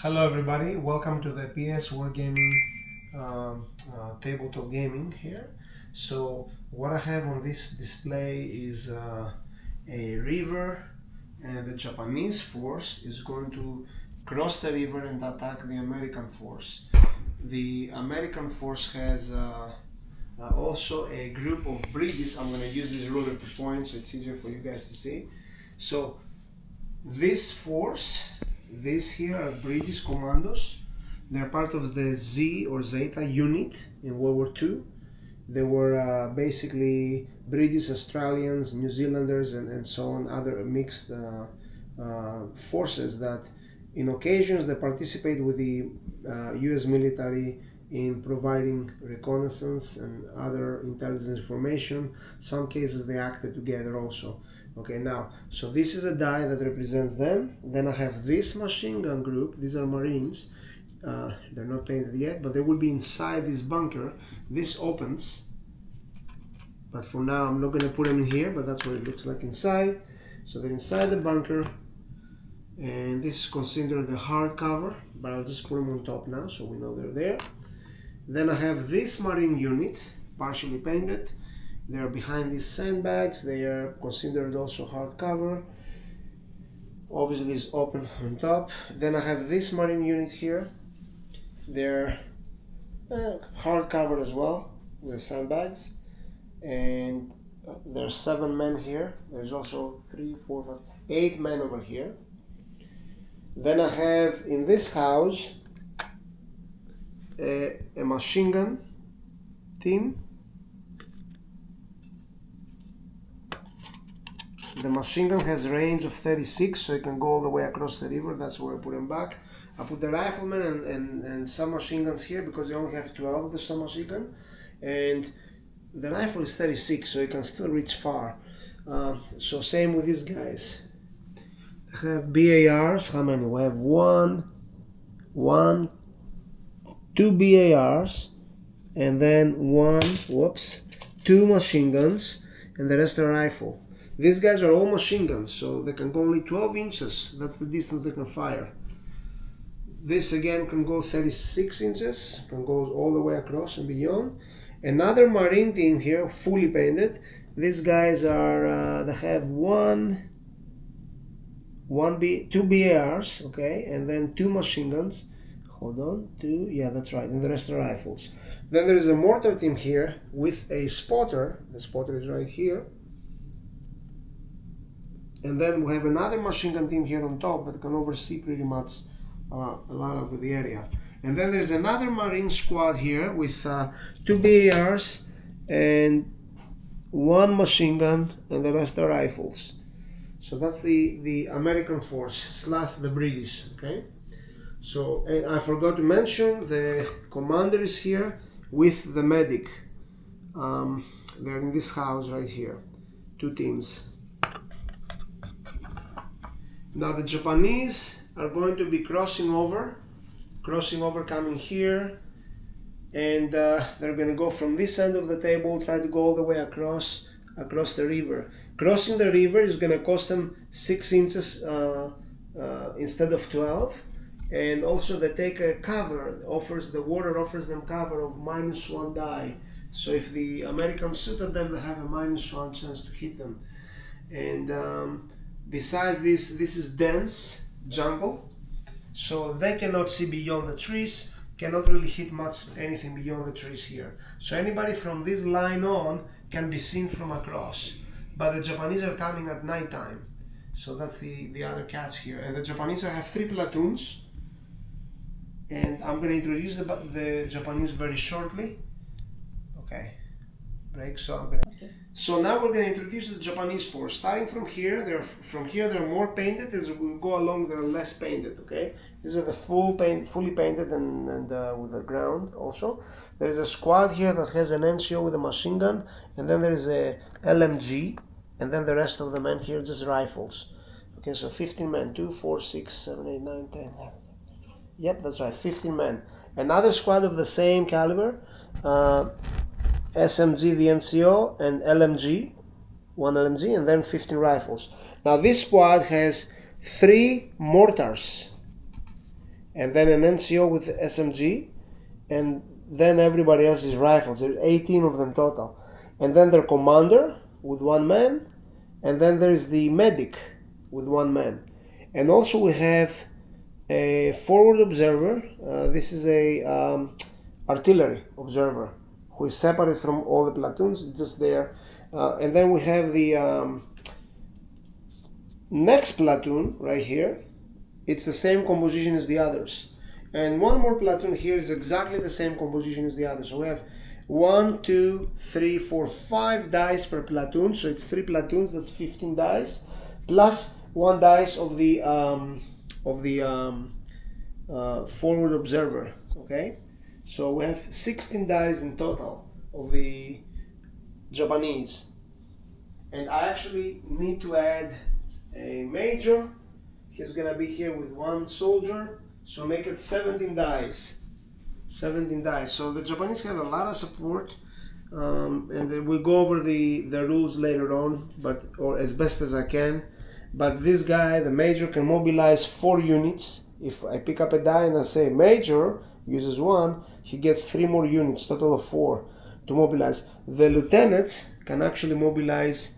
Hello everybody, welcome to the PS Wargaming tabletop gaming here. So what I have on this display is a river, and the Japanese force is going to cross the river and attack the American force. The American force has also a group of British. I'm going to use this ruler to point so it's easier for you guys to see. So this force, these here are British Commandos. They're part of the Z or Zeta unit in World War II. They were basically British, Australians, New Zealanders, and so on, other mixed forces that in occasions they participate with the US military in providing reconnaissance and other intelligence information. Some cases they acted together also. Okay, now, so this is a die that represents them. Then I have this machine gun group. These are Marines. They're not painted yet, but they will be inside this bunker. This opens, but for now I'm not going to put them in here, but that's what it looks like inside. So they're inside the bunker, and this is considered the hard cover, but I'll just put them on top now so we know they're there. Then I have this Marine unit, partially painted. They're behind these sandbags. They are considered also hard cover. Obviously it's open on top. Then I have this Marine unit here. They're hard cover as well with sandbags. And there's 7 men here. There's also 3, 4, 5, 8 men over here. Then I have in this house a machine gun team. The machine gun has a range of 36, so it can go all the way across the river. That's where I put them back. I put the riflemen and some machine guns here because they only have 12 of the submachine gun. And the rifle is 36, so it can still reach far. So same with these guys. I have BARs. How many? We have 2 BARs, and then 2 machine guns, and the rest are rifle. These guys are all machine guns, so they can go only 12 inches. That's the distance they can fire. This again can go 36 inches, can go all the way across and beyond. Another Marine team here, fully painted. These guys are, they have 2 BARs, okay, and then 2 machine guns. Hold on, 2, yeah, that's right, and the rest are rifles. Then there is a mortar team here with a spotter. The spotter is right here. And then we have another machine gun team here on top that can oversee pretty much a lot of the area. And then there's another Marine squad here with 2 BARs and 1 machine gun, and the rest are rifles. So that's the American force / the British, okay? So, and I forgot to mention the commander is here with the medic. They're in this house right here, 2 teams. Now the Japanese are going to be crossing over coming here, and they're going to go from this end of the table, try to go all the way across the river. Crossing the river is going to cost them 6 inches instead of 12, and also they take a cover. The water offers them cover of -1 die. So if the Americans shoot at them, they have a -1 chance to hit them. And besides this is dense jungle, so they cannot see beyond the trees, cannot really hit anything beyond the trees here. So anybody from this line on can be seen from across. But the Japanese are coming at nighttime, so that's the other catch here. And the Japanese have 3 platoons, and I'm going to introduce the Japanese very shortly. Okay, break. So I'm going to. Okay. So now we're going to introduce the Japanese force. Starting from here, they're more painted. As we go along, they're less painted. Okay, these are the fully painted and with the ground also. There is a squad here that has an NCO with a machine gun, and then there is a LMG, and then the rest of the men here just rifles. Okay, so 15 men, 2, 4, 6, 7, 8, 9, 10. Yep, that's right, 15 men. Another squad of the same caliber. SMG, the NCO, and LMG, 1 LMG, and then 15 rifles. Now this squad has 3 mortars. and then an NCO with SMG, and then everybody else is rifles. There's 18 of them total. And then their commander with 1 man, and then there's the medic with 1 man. And also we have a forward observer. This is a artillery observer who is separate from all the platoons, just there. And then we have the next platoon right here. It's the same composition as the others. And one more platoon here is exactly the same composition as the others. So we have 1, 2, 3, 4, 5 dice per platoon. So it's 3 platoons, that's 15 dice, plus 1 dice of the forward observer. Okay, so we have 16 dice in total of the Japanese. And I actually need to add a major. He's gonna be here with 1 soldier, so make it 17 dice. 17 dice. So the Japanese have a lot of support, and then we'll go over the rules later on, or as best as I can. But this guy, the major, can mobilize 4 units. If I pick up a die and I say major uses 1, he gets 3 more units, total of 4 to mobilize. The lieutenants can actually mobilize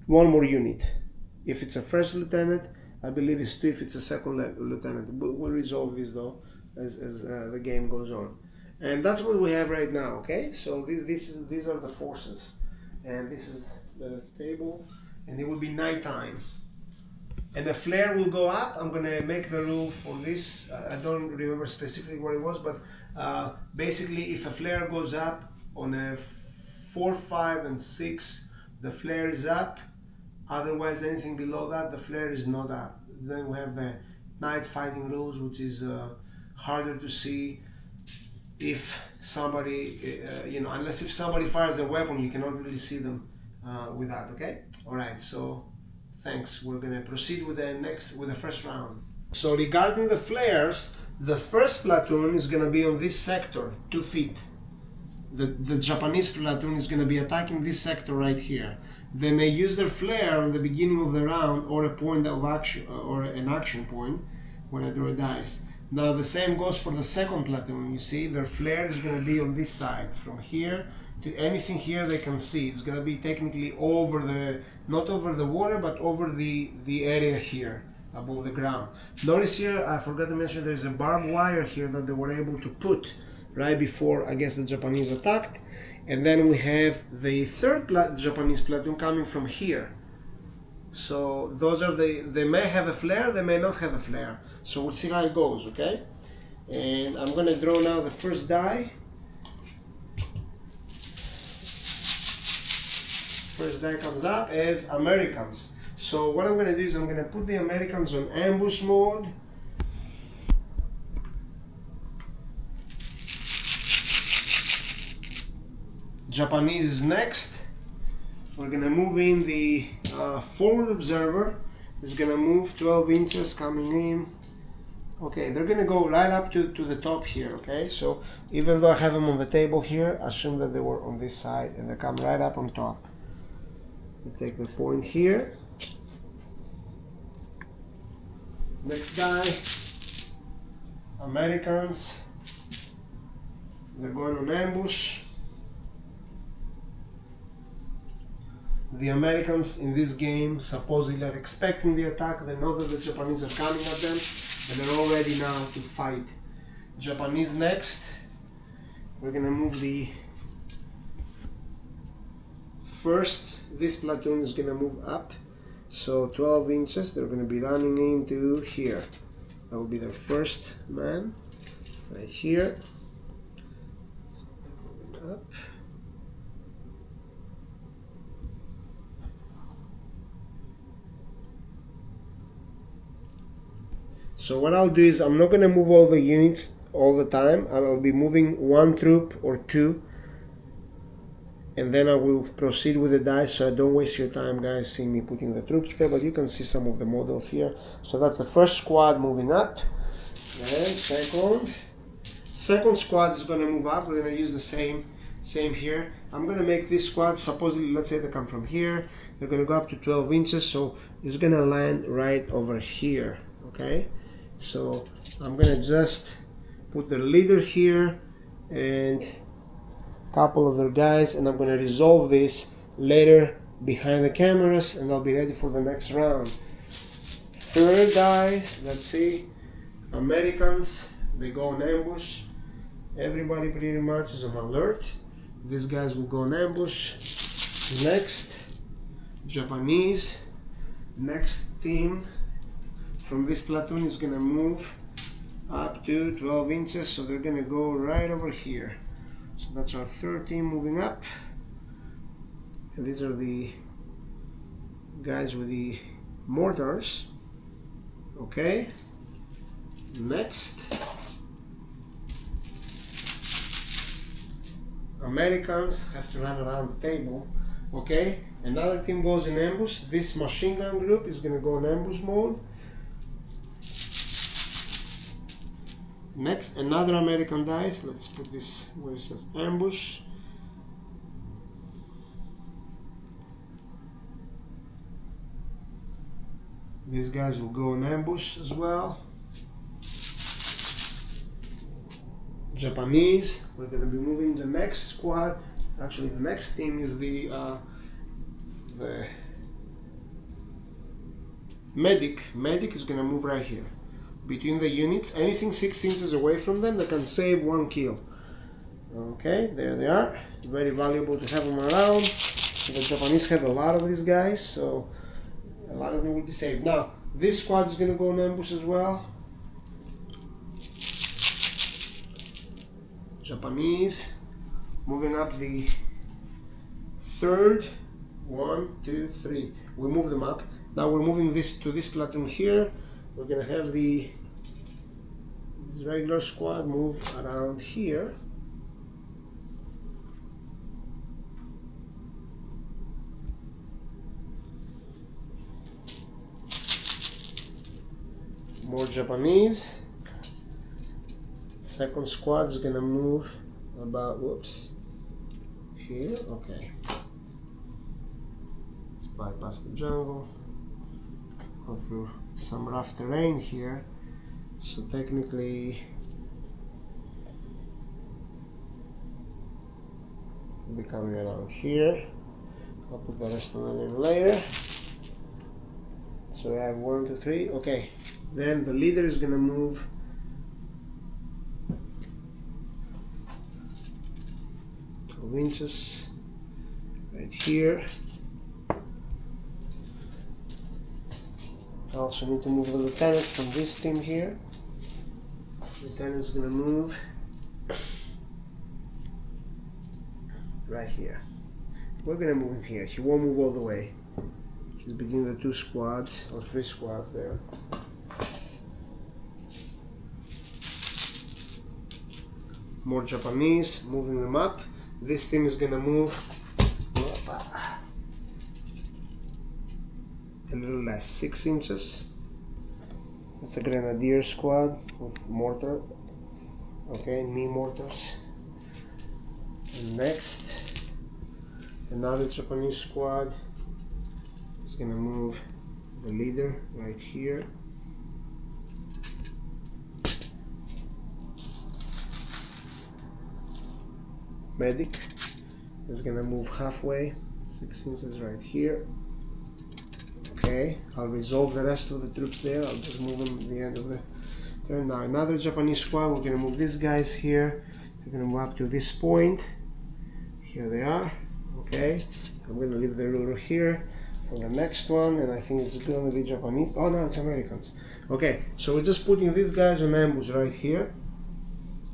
1 more unit. If it's a first lieutenant, I believe it's 2 if it's a second lieutenant. We'll resolve this though as the game goes on. And that's what we have right now, okay? So these are the forces. And this is the table, and it will be nighttime. And the flare will go up. I'm gonna make the rule for this. I don't remember specifically what it was, but basically if a flare goes up on a 4, 5, and 6, the flare is up. Otherwise, anything below that, the flare is not up. Then we have the night fighting rules, which is harder to see if somebody, unless if somebody fires a weapon, you cannot really see them with that. Okay. All right. So, thanks. We're gonna proceed with the first round. So regarding the flares, the first platoon is gonna be on this sector, 2 feet. The Japanese platoon is gonna be attacking this sector right here. They may use their flare in the beginning of the round, or a point of action, or an action point when I draw a dice. Now the same goes for the second platoon. You see, their flare is going to be on this side, from here to anything here they can see. It's going to be technically over not over the water, but over the area here above the ground. Notice here, I forgot to mention, there's a barbed wire here that they were able to put right before, I guess, the Japanese attacked. And then we have the third Japanese platoon coming from here. So those are they may have a flare, they may not have a flare. So we'll see how it goes, okay? And I'm gonna draw now the first die. First die comes up as Americans. So what I'm gonna do is I'm gonna put the Americans on ambush mode. Japanese is next. We're gonna move in the forward observer. Is gonna move 12 inches coming in. Okay, they're gonna go right up to the top here, okay? So even though I have them on the table here, assume that they were on this side and they come right up on top. We take the point here. Next die, Americans. They're going on ambush. The Americans in this game supposedly are expecting the attack. They know that the Japanese are coming at them, and they're all ready now to fight. Japanese next. We're gonna move the first. This platoon is gonna move up, so 12 inches. They're gonna be running into here. That will be their first man, right here. Up. So what I'll do is I'm not going to move all the units all the time. I will be moving 1 troop or 2, and then I will proceed with the dice, so I don't waste your time, guys, seeing me putting the troops there. But you can see some of the models here. So that's the first squad moving up. And second squad is going to move up. We're going to use the same here. I'm going to make this squad, supposedly, let's say they come from here. They're going to go up to 12 inches, so it's going to land right over here. Okay. So I'm gonna just put the leader here and a couple of their guys, and I'm gonna resolve this later behind the cameras, and I'll be ready for the next round. Third dice, let's see, Americans, they go on ambush. Everybody pretty much is on alert. These guys will go on ambush. Next, Japanese. Next team from this platoon is gonna move up to 12 inches, so they're gonna go right over here. So that's our third team moving up. And these are the guys with the mortars. Okay. Next, Americans have to run around the table. Okay, another team goes in ambush. This machine gun group is going to go in ambush mode. Next, another American dice. Let's put this where it says ambush. These guys will go in ambush as well. Japanese, we're going to be moving the next squad. Actually, the next team is the medic. Medic is going to move right here between the units. Anything 6 inches away from them, they can save 1 kill. Okay, there they are. Very valuable to have them around. The Japanese have a lot of these guys, so a lot of them will be saved. Now, this squad is going to go in ambush as well. Japanese, moving up the third. 1, 2, 3. We move them up. Now we're moving this to this platoon here. We're going to have this regular squad move around here. More Japanese. Second squad is gonna move about, whoops, here. Okay. Let's bypass the jungle. Go through some rough terrain here. So technically, we'll be coming around here. I'll put the rest of them in later. So we have 1, 2, 3. Okay. Then the leader is gonna move inches right here. I also need to move the lieutenant from this team here. Lieutenant is going to move right here. We're going to move him here. He won't move all the way. He's between the 2 squads or 3 squads there. More Japanese, moving them up. This team is gonna move a little less, 6 inches. It's a grenadier squad with mortar. Okay, knee mortars. And next, another Japanese squad is gonna move the leader right here. Medic is gonna move halfway, 6 inches right here. Okay, I'll resolve the rest of the troops there. I'll just move them at the end of the turn. Now another Japanese squad, we're gonna move these guys here. They're gonna move up to this point. Here they are. Okay, I'm gonna leave the ruler here for the next one, and I think it's gonna be Japanese. Oh no, it's Americans. Okay, so we're just putting these guys on ambush right here.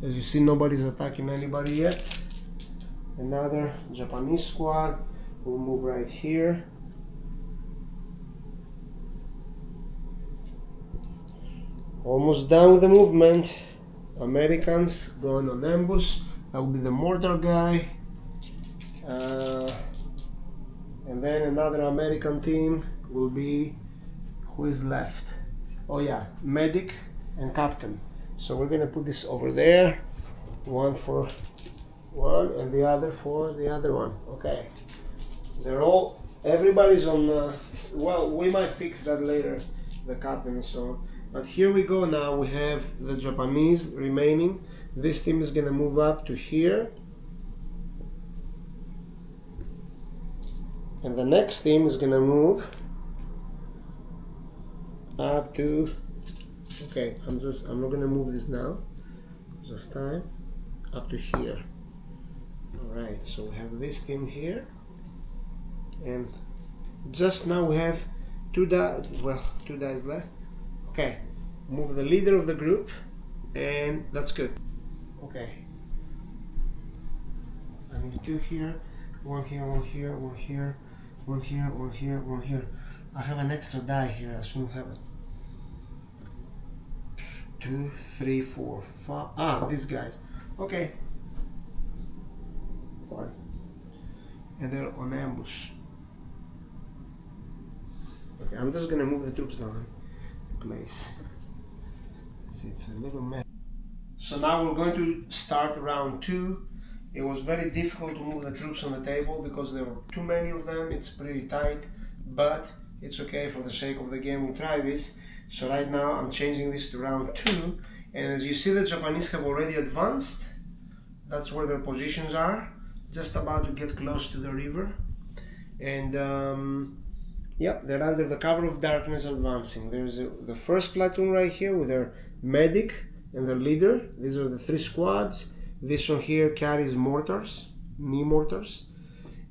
As you see, nobody's attacking anybody yet. Another Japanese squad will move right here. Almost done with the movement. Americans going on ambush. That will be the mortar guy. And then another American team will be, who is left? Oh yeah, medic and captain. So we're gonna put this over there. One for one and the other for the other one. Okay, they're everybody's on well, we might fix that later, the captain and so on. But here we go now, we have the Japanese remaining. This team is gonna move up to here. And the next team is gonna move up to, okay, I'm not gonna move this now because of time, up to here. Alright, so we have this team here. And just now we have two dice left. Okay, move the leader of the group, and that's good. Okay, I need two here, one here, one here, one here, one here, one here, one here. I have an extra die here, I shouldn't have it. 2, 3, 4, 5. Ah, these guys. Okay, fine. And they're on ambush. Okay, I'm just gonna move the troops now in place. Let's see, it's a little mess. So now we're going to start round 2. It was very difficult to move the troops on the table because there were too many of them. It's pretty tight, but it's okay for the sake of the game. We'll try this. So right now I'm changing this to round 2, and as you see, the Japanese have already advanced. That's where their positions are, just about to get close to the river. And yep, they're under the cover of darkness advancing. There's the first platoon right here with their medic and their leader. These are the 3 squads. This one here carries mortars, knee mortars.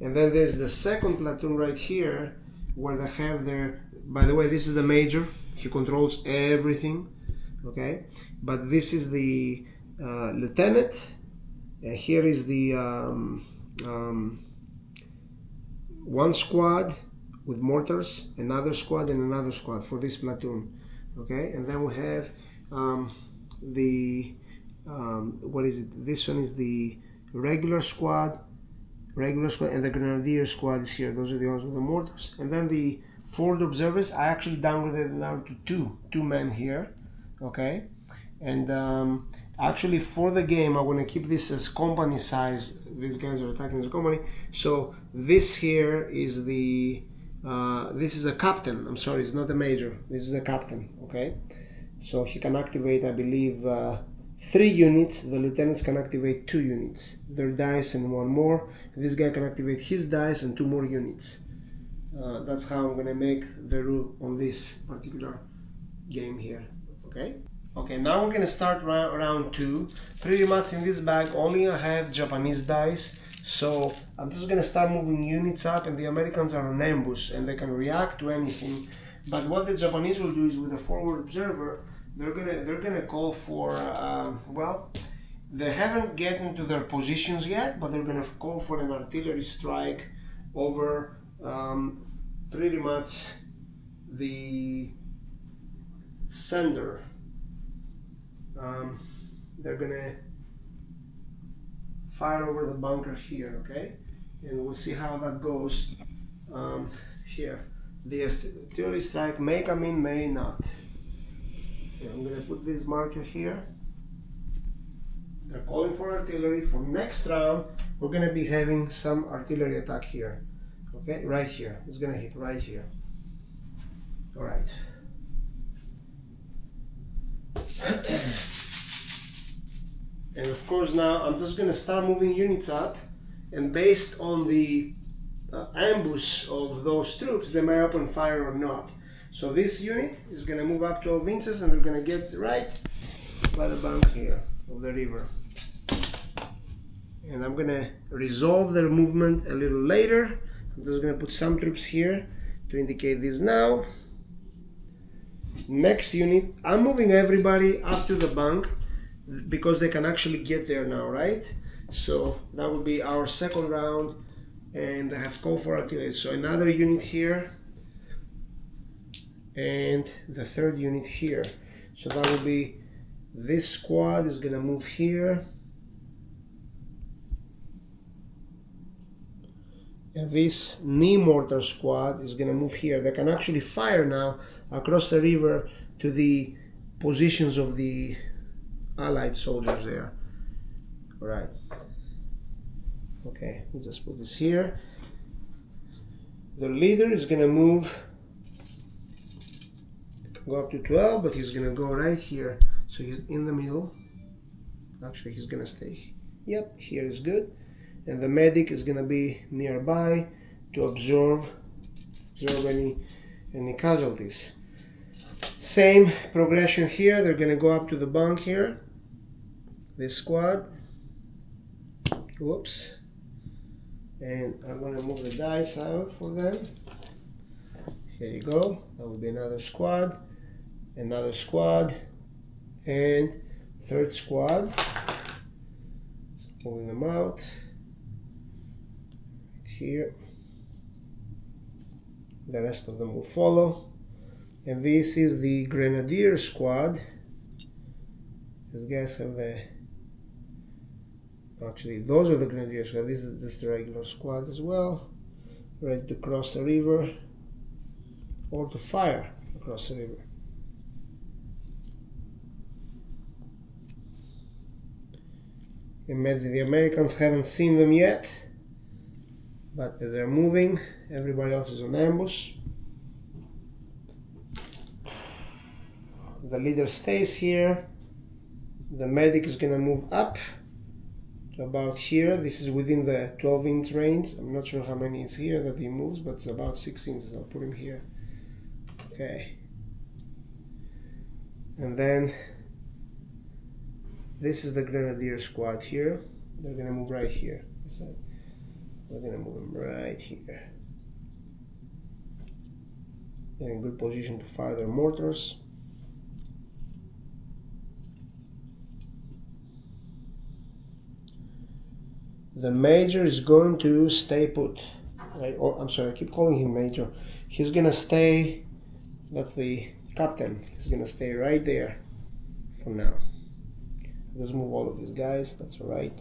And then there's the second platoon right here where they have their, by the way, this is the major. He controls everything, okay? But this is the lieutenant. Here is the one squad with mortars, another squad and another squad for this platoon, okay? And then we have what is it? This one is the regular squad, and the grenadier squad is here. Those are the ones with the mortars. And then the forward observers, I actually downgraded it down to two men here, okay? And actually for the game, I want to keep this as company size. These guys are attacking as a company. So this here is the this is a captain. I'm sorry, it's not a major. This is a captain, okay? So he can activate, I believe, 3 units. The lieutenants can activate 2 units. Their dice and 1 more. This guy can activate his dice and 2 more units. That's how I'm gonna make the rule on this particular game here, okay? Okay, now we're gonna start round 2. Pretty much in this bag only I have Japanese dice, so I'm just gonna start moving units up, and the Americans are on ambush and they can react to anything. But what the Japanese will do is, with the forward observer, they're gonna call for well, they haven't gotten to their positions yet, but they're gonna call for an artillery strike over pretty much the center. They're gonna fire over the bunker here, okay? And we'll see how that goes here. The artillery strike may come in, may not. Okay, I'm gonna put this marker here. They're calling for artillery. For next round, we're gonna be having some artillery attack here. Okay, right here. It's gonna hit right here. All right. And of course now I'm just gonna start moving units up, and based on the ambush of those troops, they may open fire or not. So this unit is gonna move up 12 inches, and they're gonna get right by the bank here of the river. And I'm gonna resolve their movement a little later. I'm just gonna put some troops here to indicate this now. Next unit, I'm moving everybody up to the bank because they can actually get there now, right? So that will be our second round, and I have called for artillery. So another unit here, and the third unit here. So that will be, this squad is gonna move here, and this knee mortar squad is gonna move here. They can actually fire now across the river to the positions of the Allied soldiers there. All right. Okay, we'll just put this here. The leader is gonna move go up to 12, but he's gonna go right here. So he's in the middle. Actually, he's gonna stay. Yep, here is good. And the medic is gonna be nearby to absorb any casualties. Same progression here. They're gonna go up to the bunk here. This squad. Whoops. And I'm gonna move the dice out for them. Here you go. That will be another squad, and third squad. So moving them out. Here. The rest of them will follow. And this is the Grenadier squad. These guys have the... Actually, those are the Grenadier squad. This is just a regular squad as well. Ready to cross the river or to fire across the river. Imagine the Americans haven't seen them yet. But as they're moving, everybody else is on ambush. The leader stays here. The medic is gonna move up to about here. This is within the 12-inch range. I'm not sure how many is here that he moves, but it's about 6 inches. I'll put him here. Okay. And then this is the Grenadier squad here. They're gonna move right here. So we're gonna move them right here. They're in good position to fire their mortars. The major is going to stay put. Right? Oh, I'm sorry, I keep calling him major. He's gonna stay, that's the captain. He's gonna stay right there for now. Let's move all of these guys, that's all right.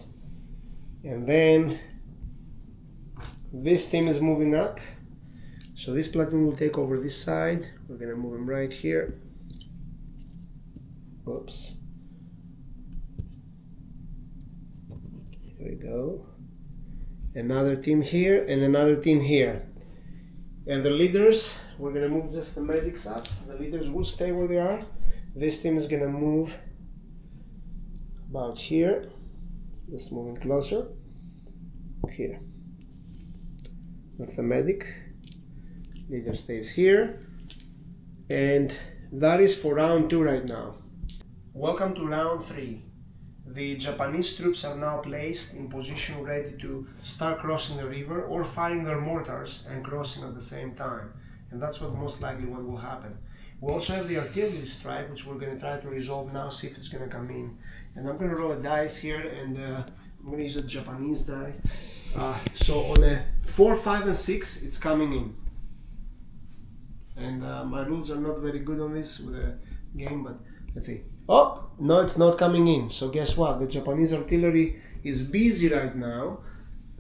And then this team is moving up. So this platoon will take over this side. We're gonna move him right here. Oops. Here we go. Another team here and another team here. And the leaders, we're gonna move just the medics up. The leaders will stay where they are. This team is gonna move about here. Just moving closer. Here. That's the medic. Leader stays here. And that is for round 2 right now. Welcome to round 3. The Japanese troops are now placed in position ready to start crossing the river or firing their mortars and crossing at the same time. And that's what most likely what will happen. We also have the artillery strike, which we're going to try to resolve now, see if it's going to come in. And I'm going to roll a dice here, and I'm going to use a Japanese dice. So on a 4, 5, and 6, it's coming in. And my rules are not very good on this with a game, but let's see. Oh, no, it's not coming in. So guess what? The Japanese artillery is busy right now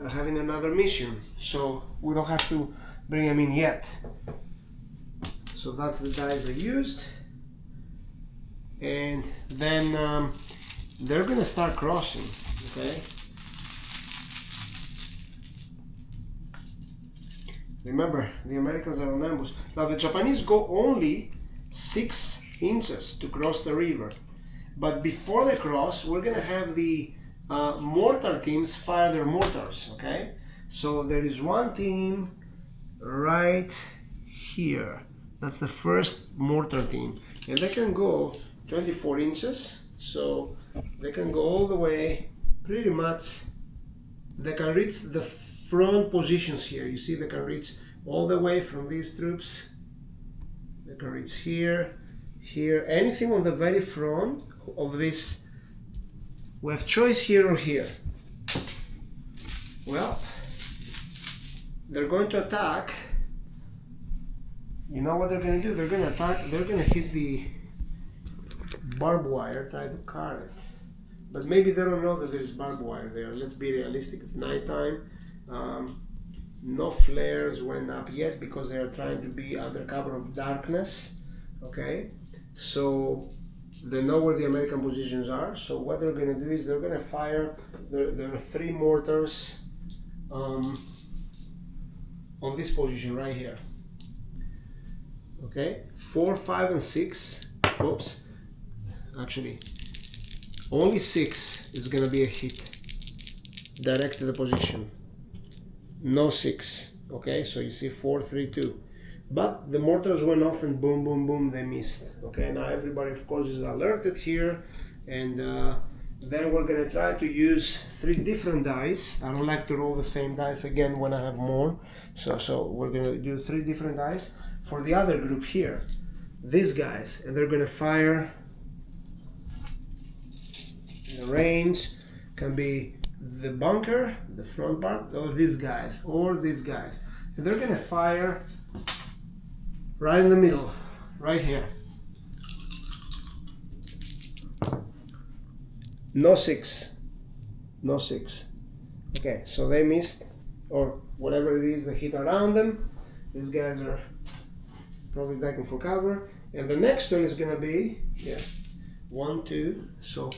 having another mission. So we don't have to bring them in yet. So that's the dice I used. And then they're going to start crossing, okay? Remember, the Americans are on ambush. Now the Japanese go only 6 inches to cross the river, but before they cross, we're gonna have the mortar teams fire their mortars. Okay, so there is one team right here. That's the first mortar team, and they can go 24 inches, so they can go all the way, pretty much. They can reach the front positions here. You see, they can reach all the way from these troops. They can reach here, here, anything on the very front of this. We have choice here or here. Well, they're going to attack. You know what they're going to do? They're going to attack, they're going to hit the barbed wire, try to cut it. But maybe they don't know that there's barbed wire there. Let's be realistic, it's nighttime. No flares went up yet because they are trying to be under cover of darkness. Okay, so they know where the American positions are. So what they're going to do is they're going to fire. There are 3 mortars on this position right here. Okay, 4, 5, and 6. Oops. Actually, only 6 is gonna be a hit. Direct to the position. No 6. Okay, so you see 4, 3, 2. But the mortars went off and boom, boom, boom, they missed. Okay, now everybody of course is alerted here, and then we're gonna try to use 3 different dice. I don't like to roll the same dice again when I have more. So we're gonna do 3 different dice for the other group here. These guys, and they're gonna fire. The range can be the bunker, the front part, or these guys, and they're gonna fire right in the middle, right here. No 6. No 6. Okay, so they missed, or whatever it is, they hit around them. These guys are probably backing for cover, and the next one is gonna be here. 1, 2. So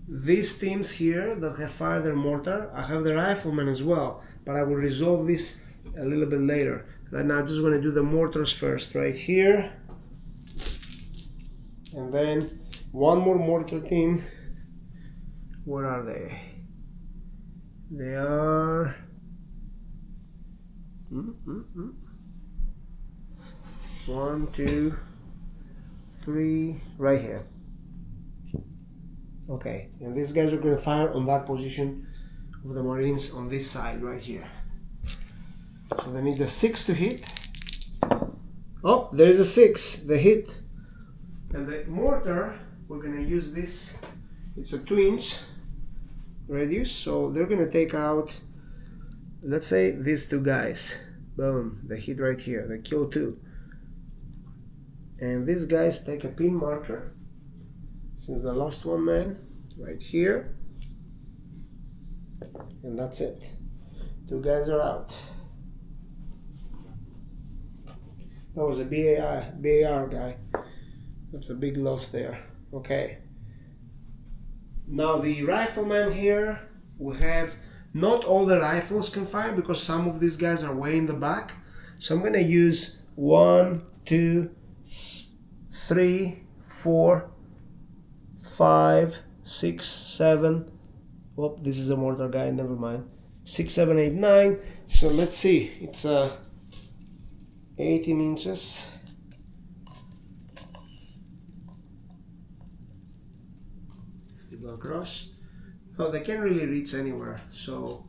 these teams here that have fired their mortar, I have the riflemen as well, but I will resolve this a little bit later. Right now I'm just going to do the mortars first, right here, and then one more mortar team. Where are they? They are 1, 2, 3, right here. Okay, and these guys are going to fire on that position of the Marines on this side right here. So they need the 6 to hit. Oh, there is a 6, the hit. And the mortar, we're going to use this, it's a 2-inch radius, so they're going to take out, let's say, these 2 guys. Boom, they hit right here, they kill 2. And these guys take a pin marker, since the last one man, right here, and that's it. 2 guys are out. That was a BAR guy. That's a big loss there. Okay. Now the rifleman here, we have not all the rifles can fire because some of these guys are way in the back. So I'm gonna use 1, 2, 3, 4, 5, 6, 7. Oh, this is a mortar guy, never mind. 6, 7, 8, 9. So let's see, it's 18 inches. If they go across, oh, they can't really reach anywhere. So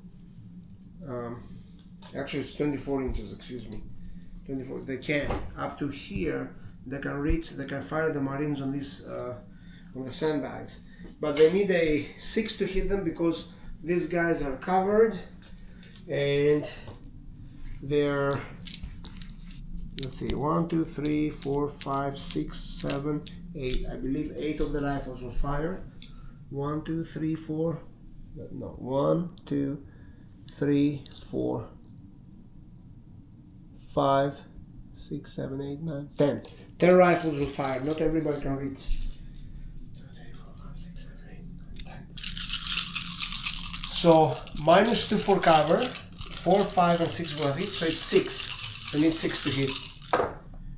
actually it's 24 inches, excuse me. 24, they can up to here. They can reach, they can fire the Marines on this on the sandbags, but they need a 6 to hit them because these guys are covered and they're, let's see, 1, 2, 3, 4, 5, 6, 7, 8. I believe 8 of the rifles will fire. 1, 2, 3, 4. No, 1, 2, 3, 4, 5, 6, 7, 8, 9, 10. 10 rifles will fire. Not everybody can reach. 2, 3, 4, 5, 6, 7, 8, 9, 10. So -2 for cover. 4, 5, and 6 will hit. So it's 6. We need 6 to hit.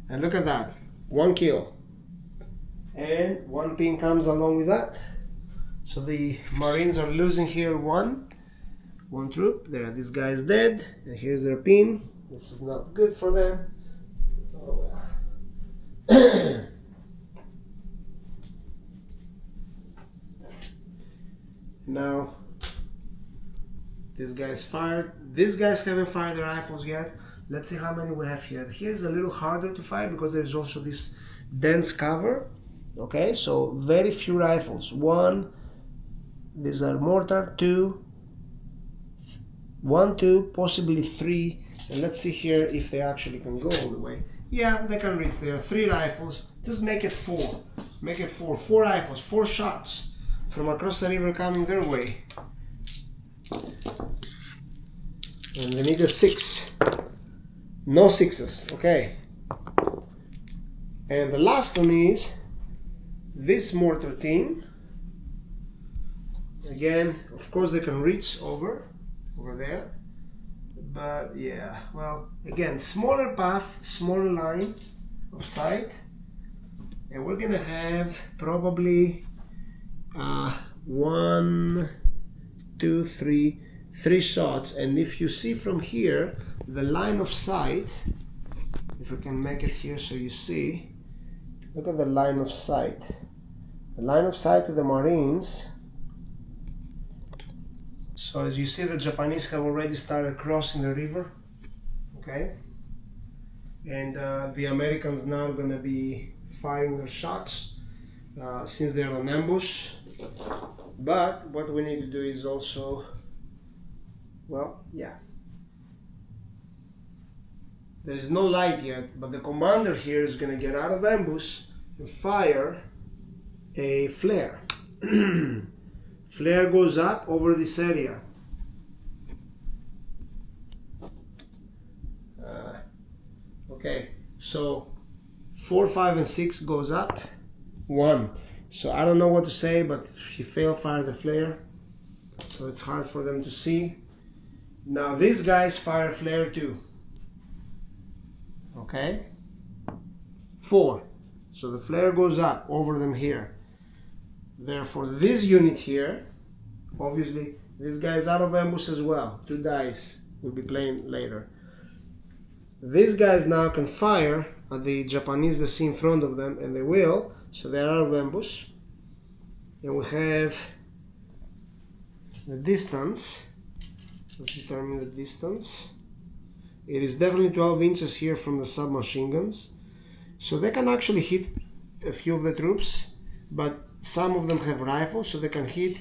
And look at that. 1 kill. And 1 pin comes along with that. So the Marines are losing here one troop. There, this guy is dead. And here's their pin. This is not good for them. Oh well. Now, this guy's fired. These guys haven't fired the rifles yet. Let's see how many we have here. Here's a little harder to fire because there's also this dense cover. Okay, so very few rifles. 1, these are mortar, 2, 1, 2, possibly 3. And let's see here if they actually can go all the way. Yeah, they can reach. There are 3 rifles. Just make it 4. Make it 4. 4 rifles, 4 shots from across the river coming their way. And they need a 6. No 6s. Okay. And the last one is this mortar team. Again, of course they can reach over there. But yeah, well, again, smaller path, smaller line. of sight, and we're gonna have probably 1, 2, 3 shots. And if you see from here the line of sight, if we can make it here so you see, look at the line of sight. The line of sight of the Marines. So as you see, the Japanese have already started crossing the river, okay? And the Americans now are going to be firing their shots since they're on ambush. But what we need to do is also, well, yeah. There's no light yet, but the commander here is going to get out of ambush and fire a flare. Flare goes up over this area. Okay, so 4, 5, and 6 goes up. 1. So I don't know what to say, but he failed fire the flare, so it's hard for them to see. Now these guys fire a flare too. Okay, 4. So the flare goes up over them here. Therefore, this unit here, obviously, this guy is out of ambush as well. 2 dice will be playing later. These guys now can fire at the Japanese they see in front of them, and they will, so they're out of ambush. And we have the distance. Let's determine the distance. It is definitely 12 inches here from the submachine guns. So they can actually hit a few of the troops, but some of them have rifles, so they can hit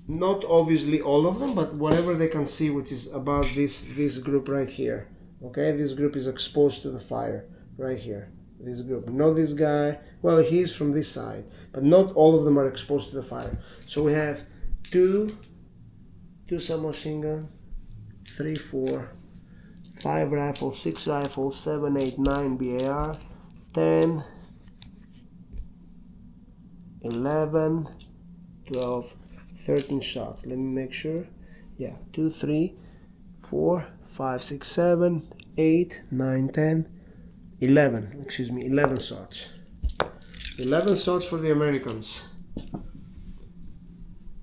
not obviously all of them, but whatever they can see, which is about this group right here. Okay, this group is exposed to the fire right here. This group, not this guy. Well, he's from this side, but not all of them are exposed to the fire. So we have 2 submachine gun, 3, 4, 5 rifles, 6 rifles, 7, 8, 9 BAR, 10, 11, 12, 13 shots. Let me make sure. Yeah, 2, 3, 4, 5, 6, 7, 8, 9, 10, 11. Excuse me, 11 shots. 11 shots for the Americans.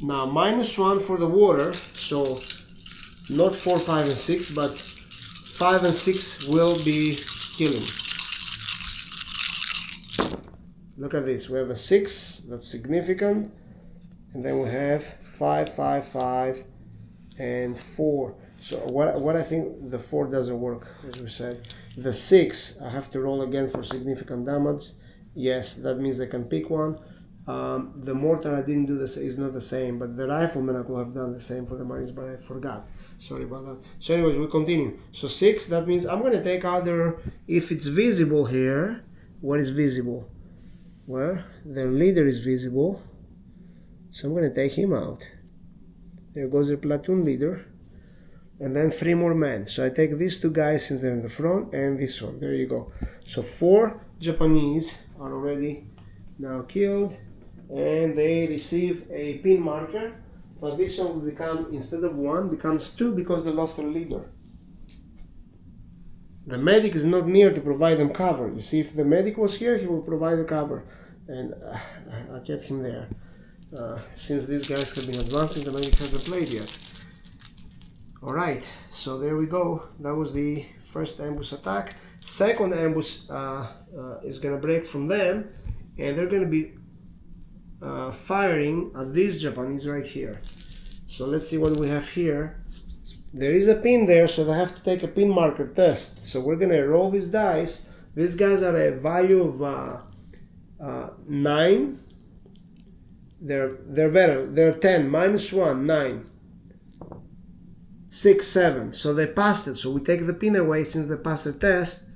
Now -1 for the water, so not 4, 5, and 6, but 5 and 6 will be killing. Look at this, we have a 6, that's significant, and then we have 5, 5, 5, and 4. So what I think the 4 doesn't work, as we said. The 6, I have to roll again for significant damage. Yes, that means I can pick one. The mortar I didn't do this is not the same, but the rifleman I could have done the same for the Marines, but I forgot. Sorry about that. So anyways, we continue. So 6, that means I'm going to take either, if it's visible here, what is visible? Well, their leader is visible, so I'm going to take him out. There goes their platoon leader, and then 3 more men. So I take these 2 guys since they're in the front, and this one. There you go. So 4 Japanese are already now killed, and they receive a pin marker, but this one will become, instead of 1, becomes 2 because they lost their leader. The medic is not near to provide them cover. You see, if the medic was here, he will provide the cover, and I kept him there. Since these guys have been advancing, the medic hasn't played yet. Alright, so there we go. That was the first ambush attack. Second ambush is going to break from them, and they're going to be firing at these Japanese right here. So let's see what we have here. There is a pin there, so they have to take a pin marker test. So we're going to roll these dice. These guys are a value of 9. They're better. They're 10. -1, 9. 6, 7. So they passed it. So we take the pin away since they passed the test.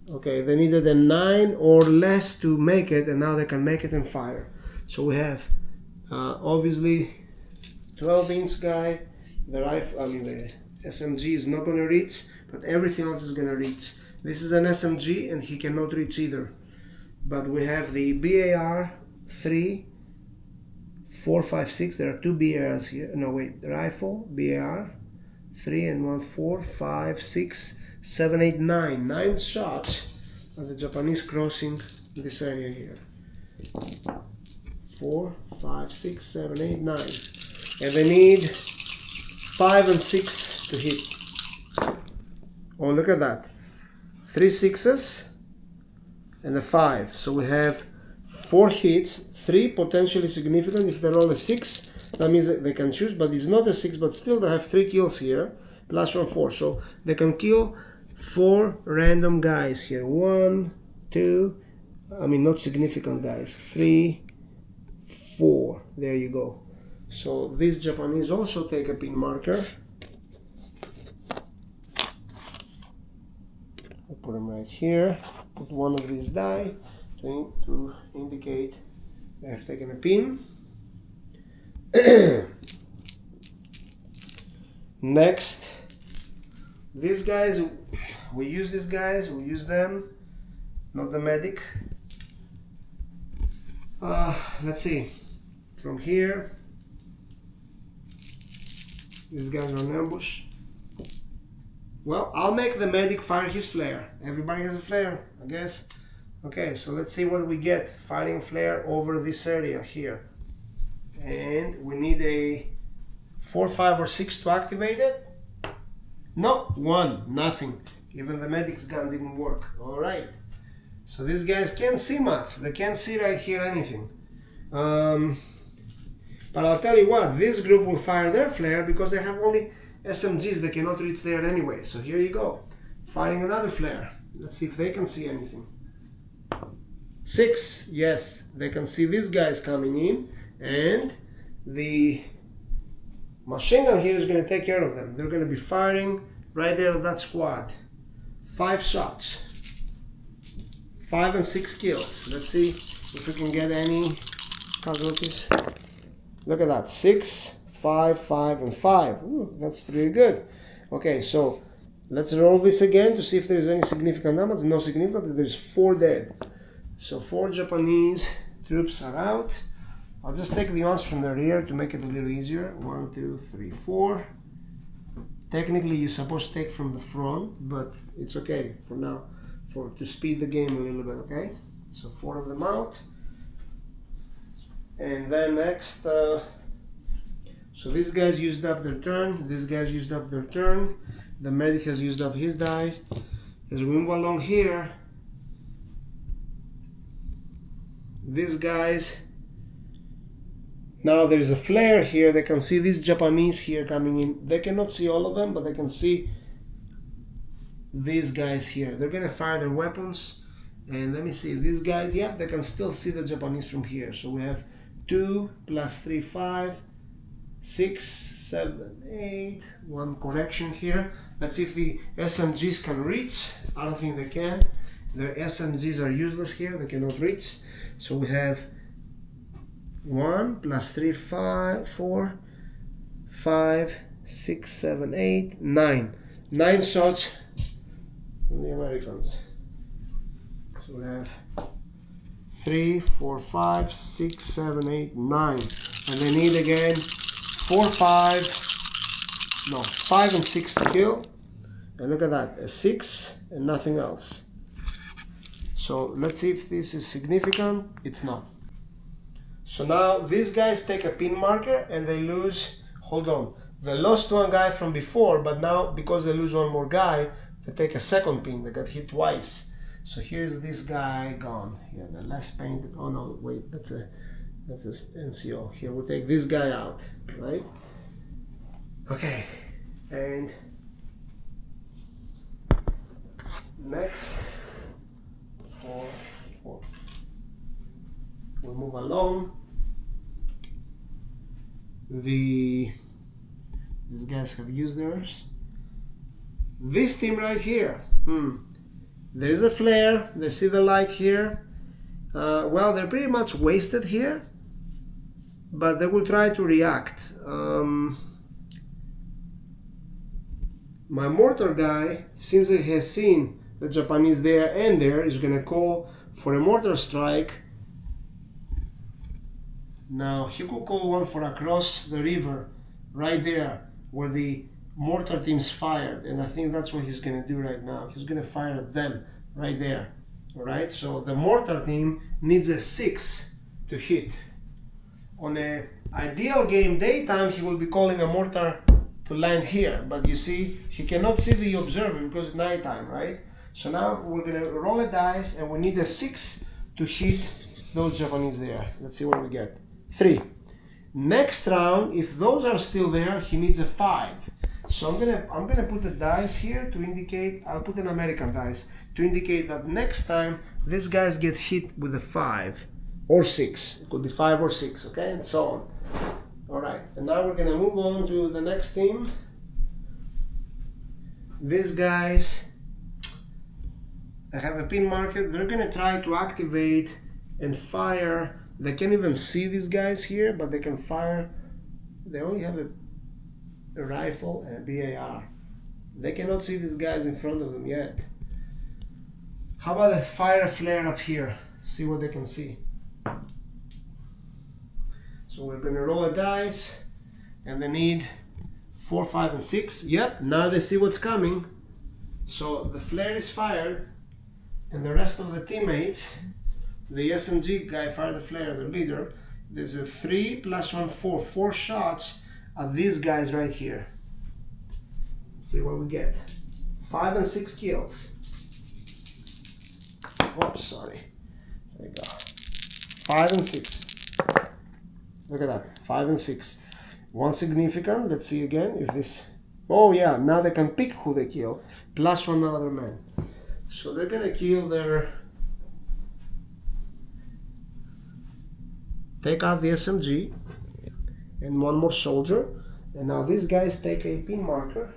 Okay, they needed a 9 or less to make it, and now they can make it and fire. So we have obviously 12-inch guy. The rifle, the SMG is not going to reach, but everything else is going to reach. This is an SMG, and he cannot reach either. But we have the BAR 3, 4, 5, 6. There are 2 BARs here. No, wait, the rifle, BAR 3 and 1, 4, 5, 6, 7, 8, 9. 9 shots are the Japanese crossing this area here? 4, 5, 6, 7, 8, 9. And they need 5 and 6 to hit. Oh, look at that. 3 6s and a 5. So we have 4 hits, 3 potentially significant. If they roll a 6, that means that they can choose, but it's not a 6, but still they have 3 kills here, plus 1, 4. So they can kill 4 random guys here. 1, 2, I mean not significant guys. 3, 4. There you go. So these Japanese also take a pin marker. I'll put them right here. Put one of these die to indicate they have taken a pin. Next, these guys, we use these guys, we use them, not the medic. Let's see, from here, these guys are on ambush. Well, I'll make the medic fire his flare. Everybody has a flare, I guess. Okay, so let's see what we get. Firing flare over this area here. And we need a 4, 5, or 6 to activate it. No, 1, nothing. Even the medic's gun didn't work. Alright. So these guys can't see much. They can't see right here anything. But I'll tell you what, this group will fire their flare because they have only SMGs. They cannot reach there anyway. So here you go. Firing another flare. Let's see if they can see anything. 6, yes, they can see these guys coming in, and the machine gun here is going to take care of them. They're going to be firing right there at that squad. 5 shots. 5 and 6 kills. Let's see if we can get any casualties. Look at that. 6, 5, 5, and 5. Ooh, that's pretty good. Okay, so let's roll this again to see if there's any significant damage. No significant, but there's 4 dead. So 4 Japanese troops are out. I'll just take the ones from the rear to make it a little easier. 1, 2, 3, 4. Technically you're supposed to take from the front, but it's okay for now, to speed the game a little bit, okay? So 4 of them out. And then next, so these guys used up their turn, these guys used up their turn, the medic has used up his dice. As we move along here, these guys, now there's a flare here. They can see these Japanese here coming in. They cannot see all of them, but they can see these guys here. They're gonna fire their weapons, and let me see, these guys, yeah, they can still see the Japanese from here. So we have 2 plus 3, 5, 6, 7, 8, 1 correction here. Let's see if the SMGs can reach. I don't think they can. Their SMGs are useless here, they cannot reach. So we have 1 plus 3, 5, 4, 5, 6, 7, 8, 9. 9 shots from the Americans. So we have 3, 4, 5, 6, 7, 8, 9. And they need again 4, 5 and 6 to kill. And look at that, a 6 and nothing else. So let's see if this is significant. It's not. So now these guys take a pin marker and they lose, hold on, they lost 1 guy from before, but now because they lose 1 more guy, they take a second pin. They got hit twice. So here's this guy gone. Here, the less painted, oh no, wait, that's a NCO. Here, we'll take this guy out, right? Okay, and next, 4. We'll move along. These guys have used theirs. This team right here, there is a flare. They see the light here. Well, they're pretty much wasted here, but they will try to react. My mortar guy, since he has seen the Japanese there and there, is gonna call for a mortar strike. Now he could call one for across the river, right there where the mortar teams fired, and I think that's what he's gonna do right now. He's gonna fire at them right there. All right, so the mortar team needs a 6 to hit. On an ideal game daytime, he will be calling a mortar to land here, but you see, he cannot see the observer because it's nighttime, right? So now we're gonna roll a dice, and we need a 6 to hit those Japanese there. Let's see what we get. 3. Next round, if those are still there, he needs a 5. So I'm gonna put a dice here to indicate. I'll put an American dice to indicate that next time these guys get hit with a 5 or 6. It could be 5 or 6, okay, and so on. All right, and now we're gonna move on to the next team. These guys, I have a pin marker. They're gonna try to activate and fire. They can't even see these guys here, but they can fire. They only have a rifle and a BAR. They cannot see these guys in front of them yet. How about I fire a flare up here? See what they can see. So we're gonna roll a dice, and they need 4, 5, and 6. Yep, now they see what's coming. So the flare is fired, and the rest of the teammates, the SMG guy fired the flare, the leader. There's a 3 plus 1, 4. 4 shots at these guys right here. Let's see what we get. 5 and 6 kills. Oops, sorry. There we go. 5 and 6. Look at that. 5 and 6. One significant. Let's see again if this. Oh yeah, now they can pick who they kill. Plus 1 other man. So they're gonna kill their. Take out the SMG and 1 more soldier. And now these guys take a pin marker.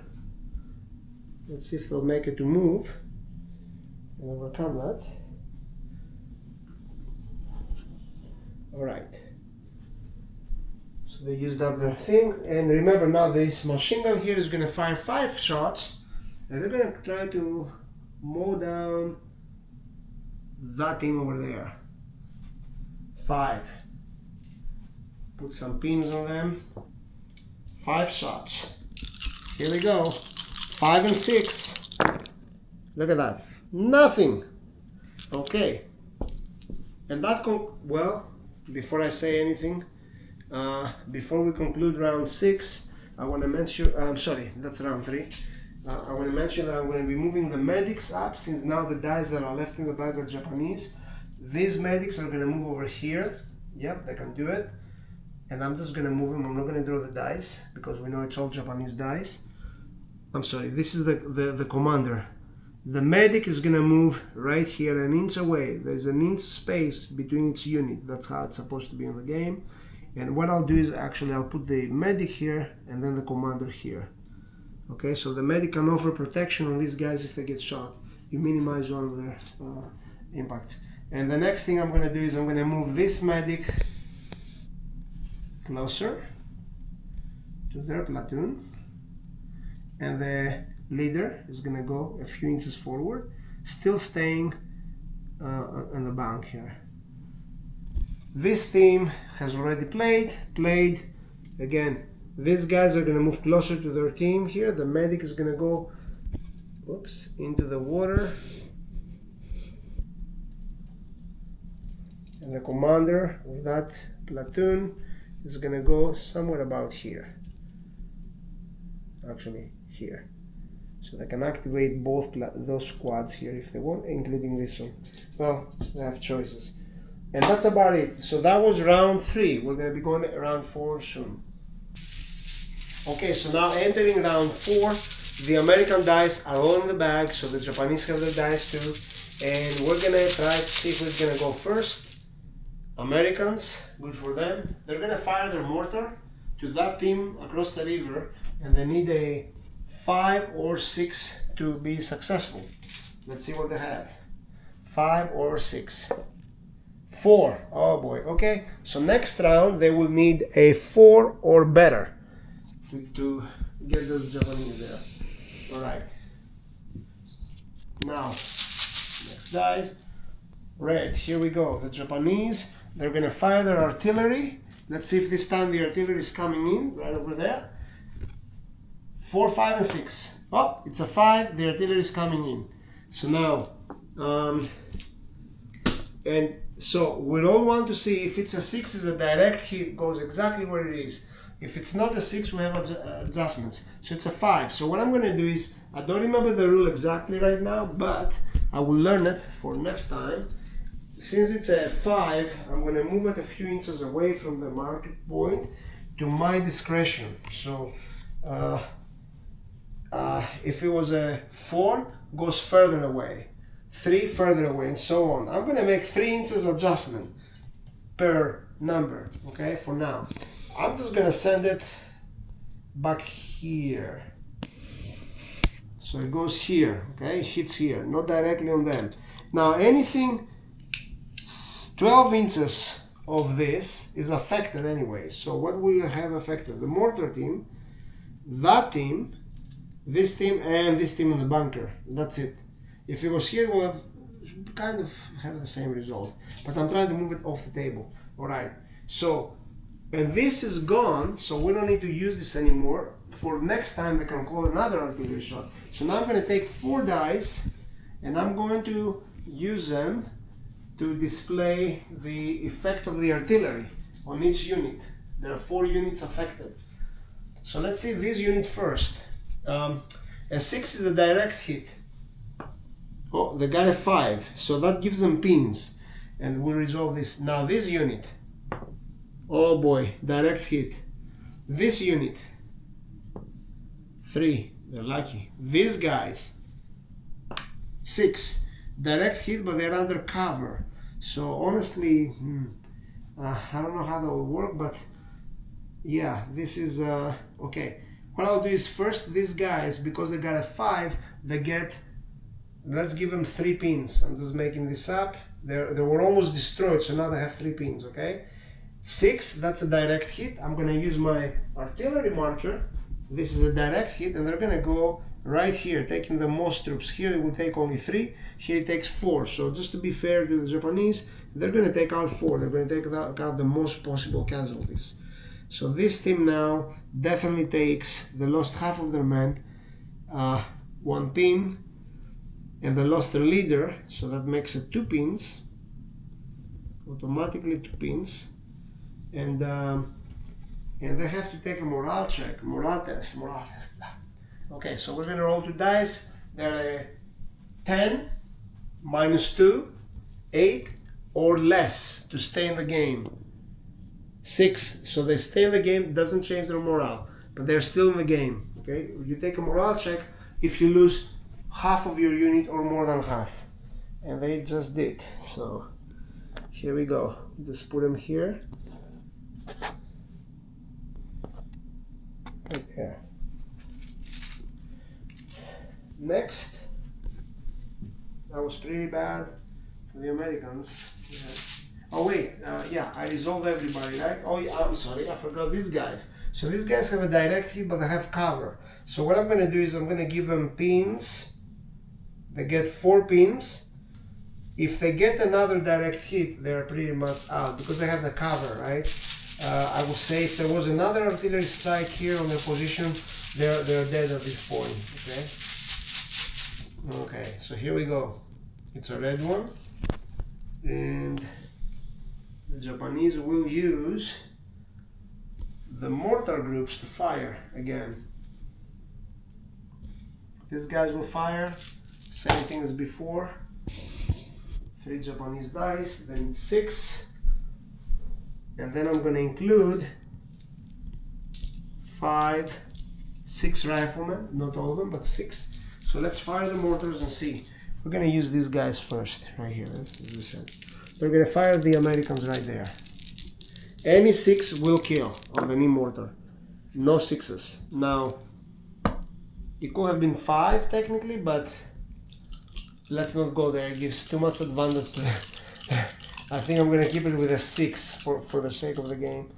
Let's see if they'll make it to move and overcome that. All right. So they used up their thing. And remember, now this machine gun here is going to fire 5 shots. And they're going to try to mow down that team over there. 5. Put some pins on them. 5 shots. Here we go. 5 and 6. Look at that. Nothing. Okay. And that well, before I say anything, before we conclude round 6, I want to mention. I'm sorry, that's round 3. I want to mention that I'm going to be moving the medics up, since now the dice that are left in the bag are Japanese. These medics are going to move over here. Yep, they can do it. And I'm just going to move them. I'm not going to draw the dice because we know it's all Japanese dice. I'm sorry, this is the commander. The medic is going to move right here, an inch away. There's an inch space between each unit. That's how it's supposed to be in the game. And what I'll do is actually I'll put the medic here and then the commander here. Okay, so the medic can offer protection on these guys if they get shot. You minimize one of their impacts. And the next thing I'm going to do is I'm going to move this medic closer to their platoon, and the leader is going to go a few inches forward, still staying on the bank here. This team has already played. Again, these guys are going to move closer to their team here. The medic is going to go into the water, and the commander of that platoon is going to go somewhere about here, actually here, so they can activate both those squads here if they want, including this one. Well, they have choices. And that's about it. So that was round 3. We're going to be going to round 4 soon. Okay, so now entering round 4, the American dice are all in the bag, so the Japanese have their dice too, and we're going to try to see who's going to go first. Americans, good for them. They're going to fire their mortar to that team across the river, and they need a 5 or 6 to be successful. Let's see what they have. 5 or 6. 4. Oh boy. Okay, so next round they will need a 4 or better to get those Japanese there. Alright. Now, next dice. Red, here we go. The Japanese, they're going to fire their artillery. Let's see if this time the artillery is coming in, right over there. 4, 5, and 6. Oh, it's a 5. The artillery is coming in. So now, And so we all want to see if it's a 6 is a direct hit, goes exactly where it is. If it's not a 6, we have adjustments. So it's a 5. So what I'm going to do is, I don't remember the rule exactly right now, but I will learn it for next time. Since it's a 5, I'm going to move it a few inches away from the marker point to my discretion. So if it was a 4, goes further away, 3 further away, and so on. I'm going to make 3 inches adjustment per number, okay, for now. I'm just going to send it back here. So it goes here, okay, it hits here, not directly on them. Now anything 12 inches of this is affected anyway. So what will have affected? The mortar team, that team, this team, and this team in the bunker. That's it. If it was here, we'll have kind of have the same result. But I'm trying to move it off the table. All right. So, and this is gone, so we don't need to use this anymore. For next time, we can call another artillery shot. So now I'm going to take 4 dice, and I'm going to use them to display the effect of the artillery on each unit. There are 4 units affected. So let's see this unit first. A 6 is a direct hit. Oh, they got a 5, so that gives them pins, and we'll resolve this. Now this unit, oh boy, direct hit. This unit, 3, they're lucky. These guys, 6, direct hit, but they're under cover. So honestly, I don't know how that will work, but yeah, this is okay. What I'll do is first these guys, because they got a 5, they get, let's give them 3 pins. I'm just making this up. They were almost destroyed, so now they have 3 pins, okay? 6, that's a direct hit. I'm gonna use my artillery marker. This is a direct hit, and they're gonna go right here, taking the most troops. Here it will take only 3, here it takes 4. So just to be fair to the Japanese, they're gonna take out 4. They're gonna take out the most possible casualties. So this team now definitely takes, they lost half of their men, 1 pin, and they lost their leader, so that makes it 2 pins, automatically 2 pins, and they have to take a morale check, morale test. Okay, so we're going to roll 2 dice. They're a 10, -2, 8, or less to stay in the game. 6, so they stay in the game, doesn't change their morale, but they're still in the game. Okay, you take a morale check if you lose half of your unit or more than half, and they just did. So here we go. Just put them here, right there. Next, that was pretty bad for the Americans. Yeah. Oh wait, yeah, I resolved everybody, right? Oh yeah, I'm sorry, I forgot these guys. So these guys have a direct hit, but they have cover. So what I'm going to do is I'm going to give them pins. They get 4 pins. If they get another direct hit, they're pretty much out because they have the cover, right? I would say if there was another artillery strike here on their position, they're dead at this point, okay? Okay, so here we go. It's a red one, and the Japanese will use the mortar groups to fire again. These guys will fire, same thing as before. 3 Japanese dice, then 6, and then I'm going to include 6 riflemen, not all of them, but 6. So let's fire the mortars and see. We're going to use these guys first, right here, as we said. We're going to fire the Americans right there. Any 6 will kill on the knee mortar. No 6s. Now, it could have been 5 technically, but let's not go there. It gives too much advantage to I think I'm going to keep it with a 6 for the sake of the game.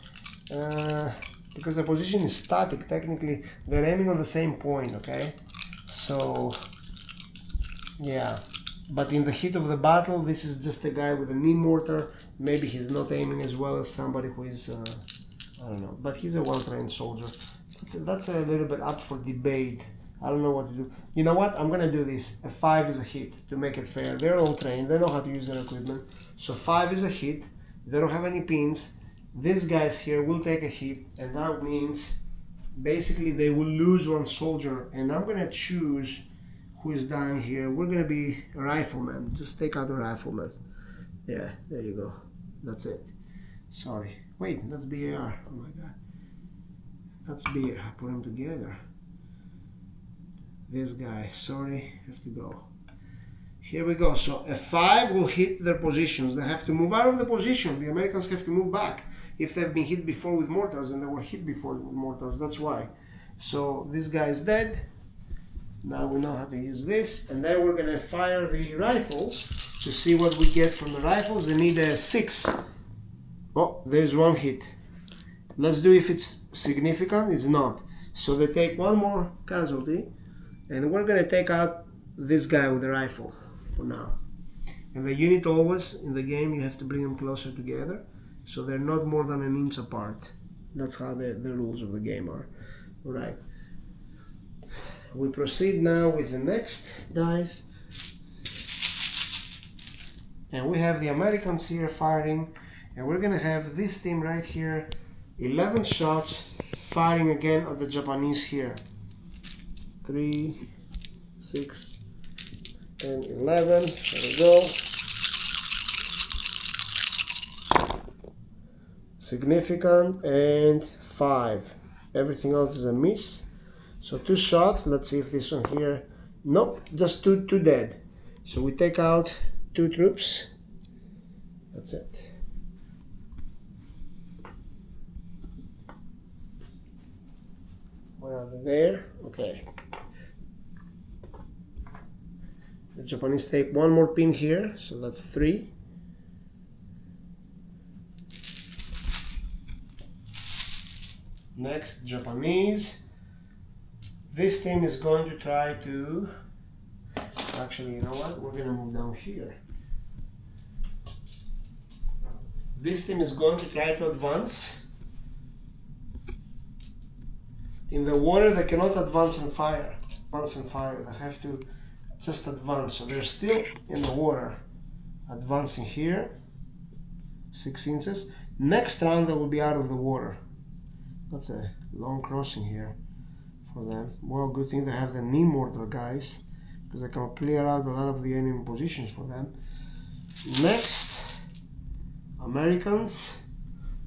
Because the position is static, technically. They're aiming on the same point, okay? So, yeah. But in the heat of the battle, this is just a guy with a knee mortar. Maybe he's not aiming as well as somebody who is, I don't know. But he's a well-trained soldier. That's a little bit up for debate I don't know what to do. You know what? I'm gonna do this. A 5 is a hit to make it fair. They're all trained. They know how to use their equipment. So 5 is a hit. They don't have any pins. These guys here will take a hit, and that means basically they will lose one soldier. And I'm gonna choose who is dying here. We're gonna be a rifleman. Just take out a rifleman. Yeah, there you go. That's it. Sorry. Wait, that's BAR. Oh my god. That's BAR. Put them together. This guy, sorry, have to go. Here we go. So a 5 will hit their positions. They have to move out of the position. The Americans have to move back. If they've been hit before with mortars, and they were hit before with mortars, that's why. So this guy is dead. Now we know how to use this, and then we're gonna fire the rifles to see what we get from the rifles. They need a 6. Oh, there's one hit. Let's do if it's significant. It's not. So they take one more casualty, and we're gonna take out this guy with the rifle for now. And the unit always in the game, you have to bring them closer together, so they're not more than an inch apart. That's how the rules of the game are. All right. We proceed now with the next dice, and we have the Americans here firing, and we're gonna have this team right here, 11 shots, firing again at the Japanese here. 3, 6, and 11. There we go. Significant, and 5. Everything else is a miss. So 2 shots. Let's see if this one here. Nope, just two dead. So we take out 2 troops. That's it. Where are they? There. Okay. The Japanese take one more pin here, so that's 3. Next, Japanese. This team is going to try to... Actually, you know what? We're going to move down here. This team is going to try to advance. In the water, they cannot advance and fire. They have to just advance. So they're still in the water. Advancing here. 6 inches. Next round, they will be out of the water. That's a long crossing here for them. Well, good thing they have the knee mortar guys, because they can clear out a lot of the enemy positions for them. Next, Americans.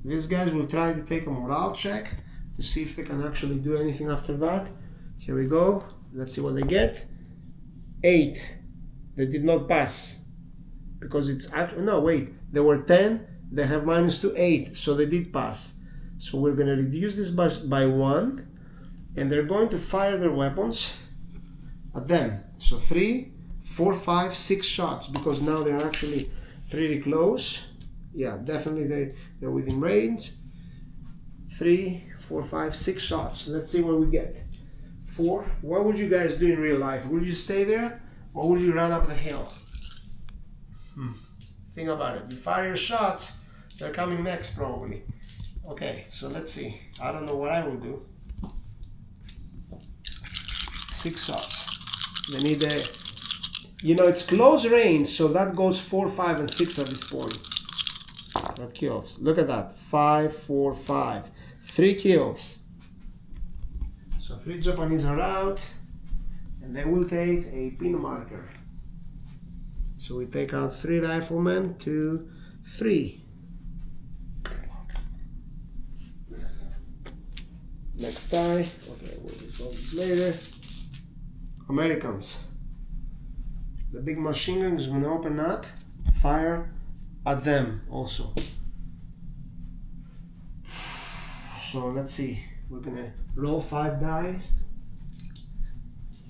These guys will try to take a morale check to see if they can actually do anything after that. Here we go. Let's see what they get. 8. They did not pass because it's actually, no, wait, they were 10. They have -2, 8, so they did pass. So we're going to reduce this by 1, and they're going to fire their weapons at them. So 3, 4, 5, 6 shots, because now they're actually pretty close. Yeah, definitely they're within range. 3, 4, 5, 6 shots. Let's see what we get. 4. What would you guys do in real life? Would you stay there, or would you run up the hill? Think about it. You fire your shots, they're coming next probably. Okay, so let's see. I don't know what I will do. 6 shots. They need a... You know, it's close range, so that goes 4, 5, and 6 at this point. That kills. Look at that. 5, 4, 5. 3 kills. So 3 Japanese are out, and they will take a pin marker. So we take out 3 riflemen, 2, 3. Next die. Okay, we'll resolve this later. Americans. The big machine gun is going to open up, fire at them also. So let's see. We're going to roll 5 dice.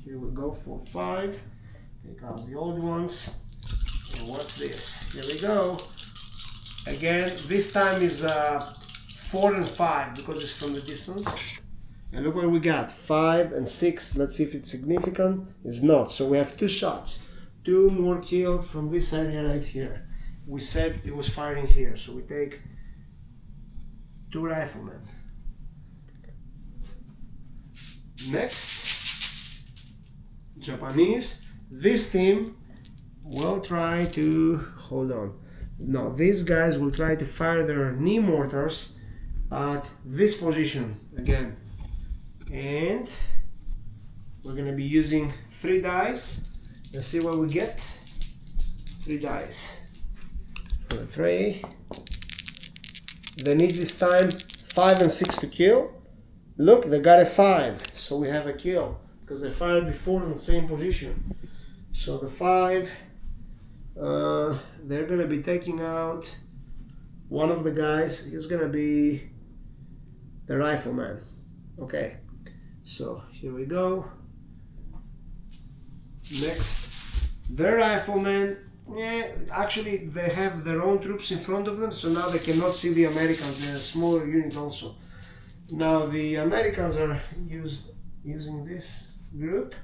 Here we go, 4, 5. Take out the old ones. And what's this? Here we go. Again, this time is 4 and 5 because it's from the distance. And look what we got. 5 and 6. Let's see if it's significant. It's not. So we have 2 shots. 2 more killed from this area right here. We said it was firing here. So we take 2 riflemen. Next, Japanese. This team will try to, hold on. No, these guys will try to fire their knee mortars at this position again. And we're going to be using 3 dice. Let's see what we get. 3 dice for the tray. They need this time 5 and 6 to kill. Look, they got a 5, so we have a kill because they fired before in the same position. So the 5, they're gonna be taking out one of the guys. He's gonna be the rifleman. Okay, so here we go. Next, the rifleman. Yeah, actually they have their own troops in front of them, so now they cannot see the Americans. They're a smaller unit also. Now the Americans are using this group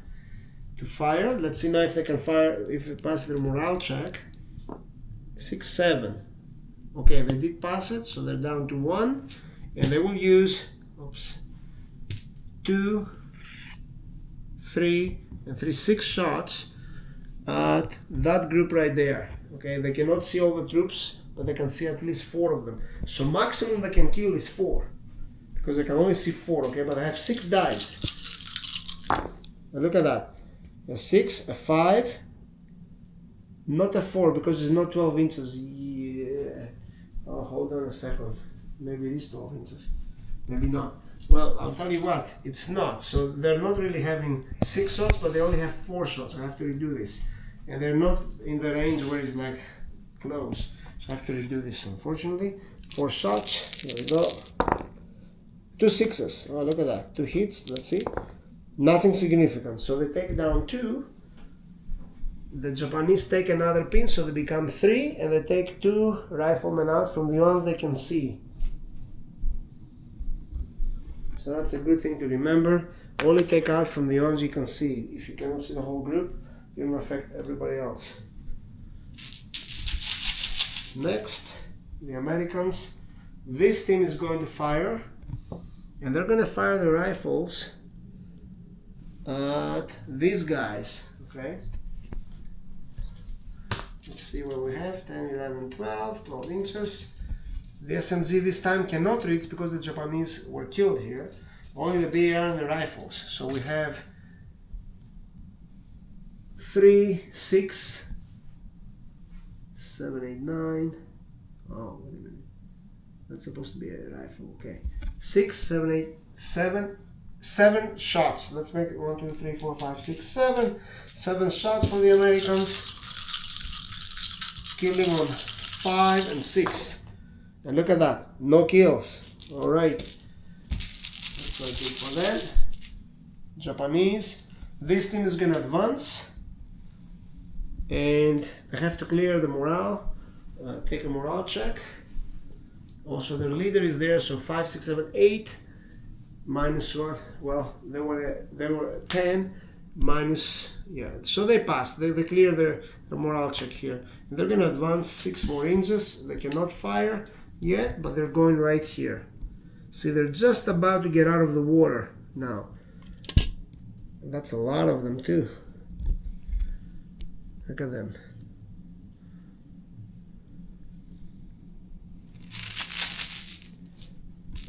to fire. Let's see now if they can fire, if they pass their morale check. 6, 7. Okay, they did pass it, so they're down to 1, and they will use 2, 3, and 3, 6 shots at that group right there. Okay, they cannot see all the troops, but they can see at least 4 of them. So maximum they can kill is 4, because they can only see 4. Okay, but I have 6 dice. Now look at that. A 6, a 5, not a 4 because it's not 12 inches. Yeah. Oh, hold on a second. Maybe it is 12 inches. Maybe not. Well, I'll tell you what, it's not. So they're not really having 6 shots, but they only have 4 shots. I have to redo this. And they're not in the range where it's like close. So I have to redo this, unfortunately. 4 shots. Here we go. 2 6s. Oh, look at that. 2 hits. Let's see. Nothing significant. So they take down 2. The Japanese take another pin, so they become 3. And they take 2 riflemen out from the ones they can see. So that's a good thing to remember. Only take out from the ones you can see. If you cannot see the whole group, it will affect everybody else. Next, the Americans. This team is going to fire, and they're going to fire the rifles at these guys. Okay. Let's see what we have. 10, 11, 12 inches. The SMG this time cannot reach because the Japanese were killed here. Only the BAR and the rifles. So we have 3, 6, 7, 8, 9. Oh, wait a minute. That's supposed to be a rifle. Okay. 6, 7, 8, 7. 7 shots. Let's make it 1, 2, 3, 4, 5, 6, 7. 7 shots for the Americans. Killing on 5 and 6. And look at that. No kills. Alright. That's not good for them. Japanese. This team is going to advance. And they have to clear the morale. Take a morale check. Also their leader is there. So 5, 6, 7, 8. Minus 1. Well, they were 10. Minus, yeah. So they passed. They clear their morale check here. And they're going to advance 6 more inches. They cannot fire yet, but they're going right here. See, they're just about to get out of the water now. And that's a lot of them too. Look at them.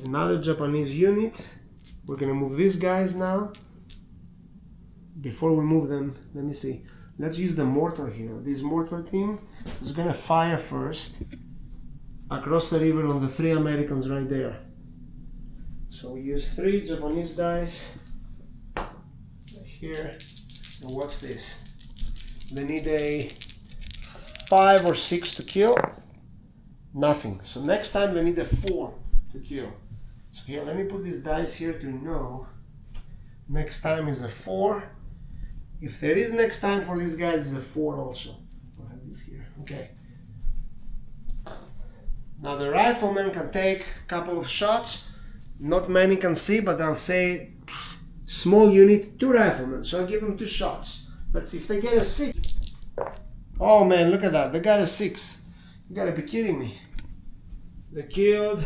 Another Japanese unit. We're gonna move these guys now. Before we move them, let me see. Let's use the mortar here. This mortar team is gonna fire first across the river on the 3 Americans right there. So we use 3 Japanese dice here. And what's this? They need a 5 or 6 to kill. Nothing. So next time they need a 4 to kill. So here, let me put these dice here to know. Next time is a 4. If there is next time for these guys, is a 4 also. I'll have this here. Okay. Now the rifleman can take a couple of shots. Not many can see, but I'll say small unit, 2 riflemen. So I'll give them 2 shots. Let's see if they get a 6. Oh man, look at that. They got a 6. You gotta be kidding me. They killed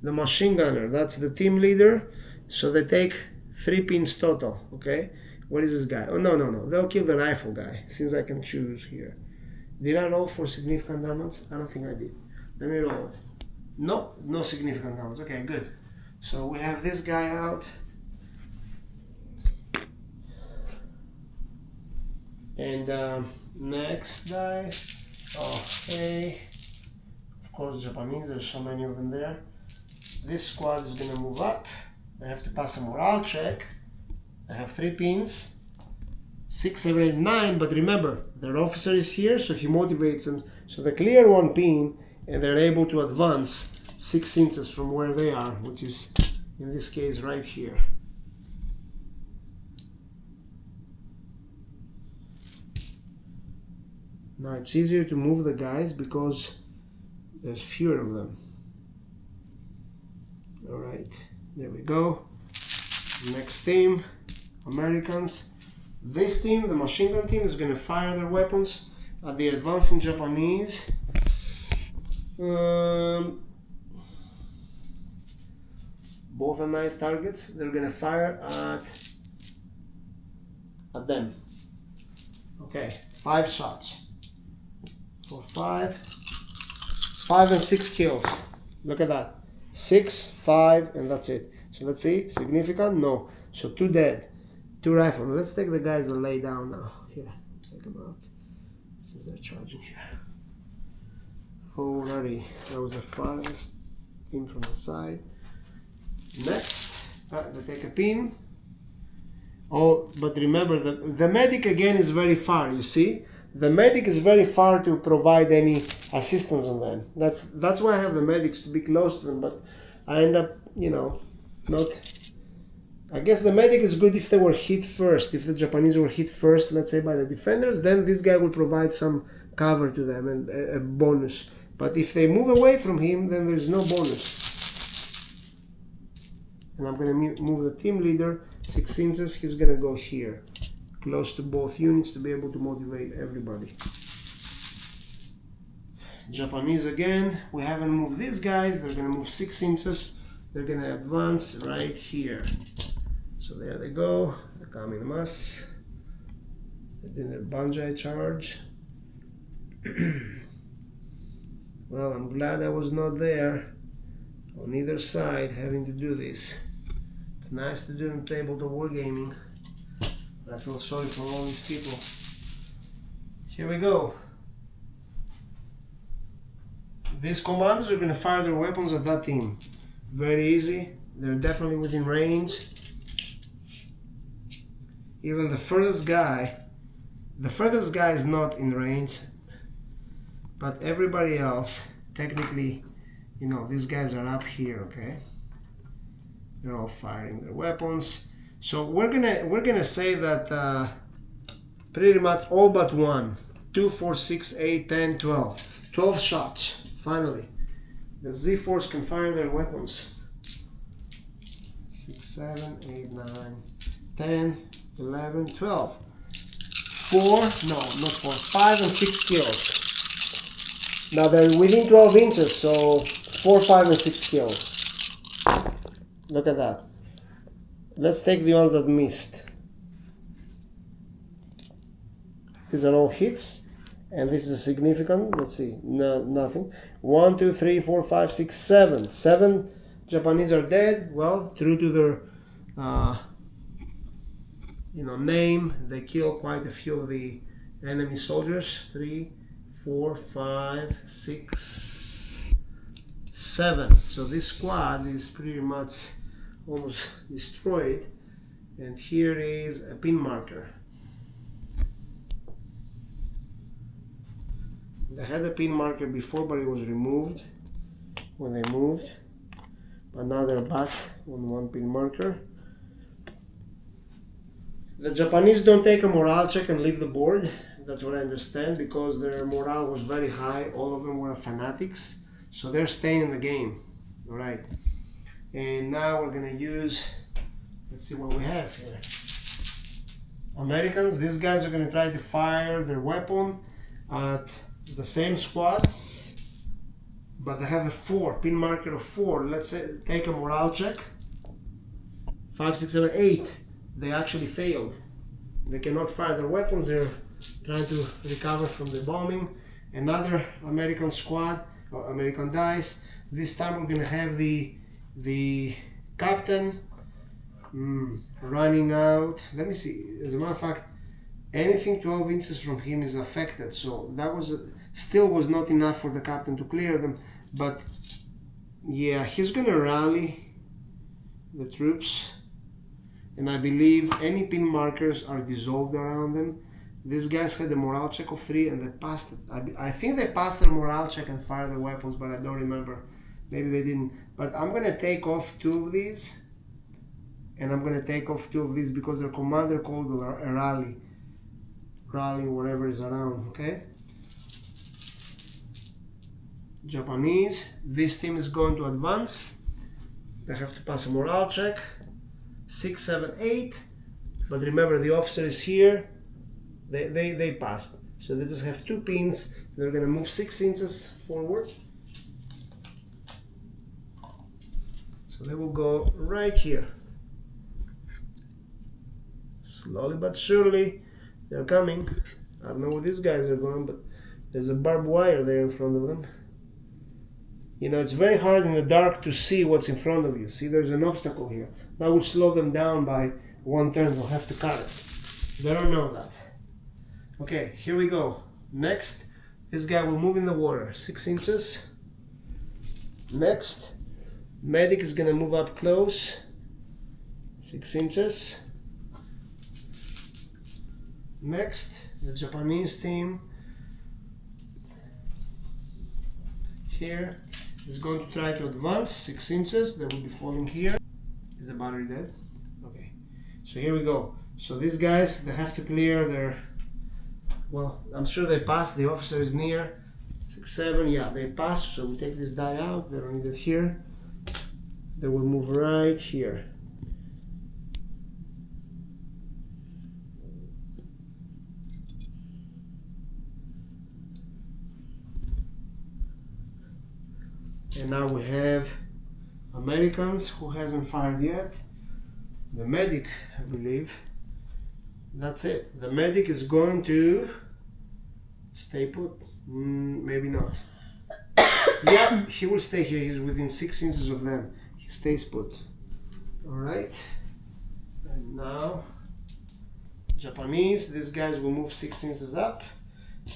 the machine gunner. That's the team leader. So they take 3 pins total. Okay. What is this guy? Oh, no, no, no. They'll kill the rifle guy, since I can choose here. Did I roll for significant damage? I don't think I did. Let me roll it. No, no significant damage. Okay, good. So we have this guy out. And next guys. Okay. Of course, Japanese, there's so many of them there. This squad is gonna move up. They have to pass a morale check. They have 3 pins. 6, 7, 8, 9, but remember, their officer is here, so he motivates them. So they clear 1 pin, and they're able to advance 6 inches from where they are, which is, in this case, right here. Now it's easier to move the guys because there's fewer of them. Alright, there we go. Next team, Americans. This team, the machine gun team, is going to fire their weapons at the advancing Japanese. Both are nice targets. They're going to fire at them. Okay, 5 shots. For 5 and 6 kills. Look at that. 6, 5, and that's it. So let's see. Significant? No. So 2 dead. 2 rifles. Let's take the guys that lay down now. Here, take them out. Since they're charging here. Alrighty. That was the farthest team from the side. Next, they take a pin. Oh, but remember, the medic again is very far, you see? The medic is very far to provide any assistance on them. That's why I have the medics, to be close to them, but I end up, you know, not... I guess the medic is good if they were hit first. If the Japanese were hit first, let's say by the defenders, then this guy will provide some cover to them and a bonus. But if they move away from him, then there's no bonus. And I'm going to move the team leader 6 inches. He's going to go here, close to both units to be able to motivate everybody. Japanese again. We haven't moved these guys. They're going to move 6 inches. They're going to advance right here. So there they go. They're coming to us. They're doing their banzai charge. Well, I'm glad I was not there on either side having to do this. It's nice to do in tabletop wargaming. I feel sorry for all these people. Here we go. These commandos are going to fire their weapons at that team. Very easy. They're definitely within range. Even the furthest guy is not in range. But everybody else, technically, you know, these guys are up here, okay? They're all firing their weapons. So we're gonna say that pretty much all but 1, 2, 4, 6, 8, 10, 12. 12 shots, finally. The Z-Force can fire their weapons. 6, 7, 8, 9, 10, 11, 12. 4, no, not 4, 5 and 6 kills. Now they're within 12 inches, so 4, 5, and 6 kills. Look at that. Let's take the ones that missed. These are all hits, and this is significant. Let's see, no, nothing. 1, 2, 3, 4, 5, 6, 7. 7 Japanese are dead. Well, true to their, name, they kill quite a few of the enemy soldiers. 3, 4, 5, 6, 7. So this squad is pretty much almost destroyed. And here is a pin marker. They had a pin marker before, but it was removed when they moved. But now they're back on 1 pin marker. The Japanese don't take a morale check and leave the board. That's what I understand, because their morale was very high. All of them were fanatics, so they're staying in the game. All right. And now we're gonna use, let's see what we have here. Americans, these guys are gonna try to fire their weapon at the same squad, but they have a pin marker of 4. Let's say, take a morale check. 5, 6, 7, 8. They actually failed. They cannot fire their weapons. They're trying to recover from the bombing. Another American squad, or American dice. This time we're gonna have the captain running out. Let me see. As a matter of fact, anything 12 inches from him is affected. So that still was not enough for the captain to clear them. But yeah, he's gonna rally the troops, and I believe any pin markers are dissolved around them. These guys had a morale check of 3 and they passed it. I think they passed their morale check and fired their weapons, but I don't remember. Maybe they didn't. But I'm gonna take off 2 of these, and I'm gonna take off 2 of these because their commander called a rally. Rallying whatever is around, okay? Japanese, this team is going to advance. They have to pass a morale check. 6, 7, 8. But remember, the officer is here. They passed. So they just have 2 pins. They're gonna move 6 inches forward. So they will go right here. Slowly but surely, they're coming. I don't know where these guys are going, but there's a barbed wire there in front of them. You know, it's very hard in the dark to see what's in front of you. See, there's an obstacle here. That will slow them down by 1 turn. They'll have to cut it. They don't know that. Okay, here we go. Next, this guy will move in the water. 6 inches. Next, medic is gonna move up close. 6 inches. Next, the Japanese team here is going to try to advance 6 inches. They will be falling here. Is the battery dead? Okay. So here we go. So these guys, they have to clear their... Well, I'm sure they passed. The officer is near. 6, 7. Yeah, they passed. So we take this die out. They don't need it here. They will move right here. And now we have Americans who hasn't fired yet. The medic, I believe. That's it. The medic is going to stay put. Maybe not. Yeah, he will stay here. He's within 6 inches of them. He stays put. Alright. And now, Japanese. These guys will move 6 inches up.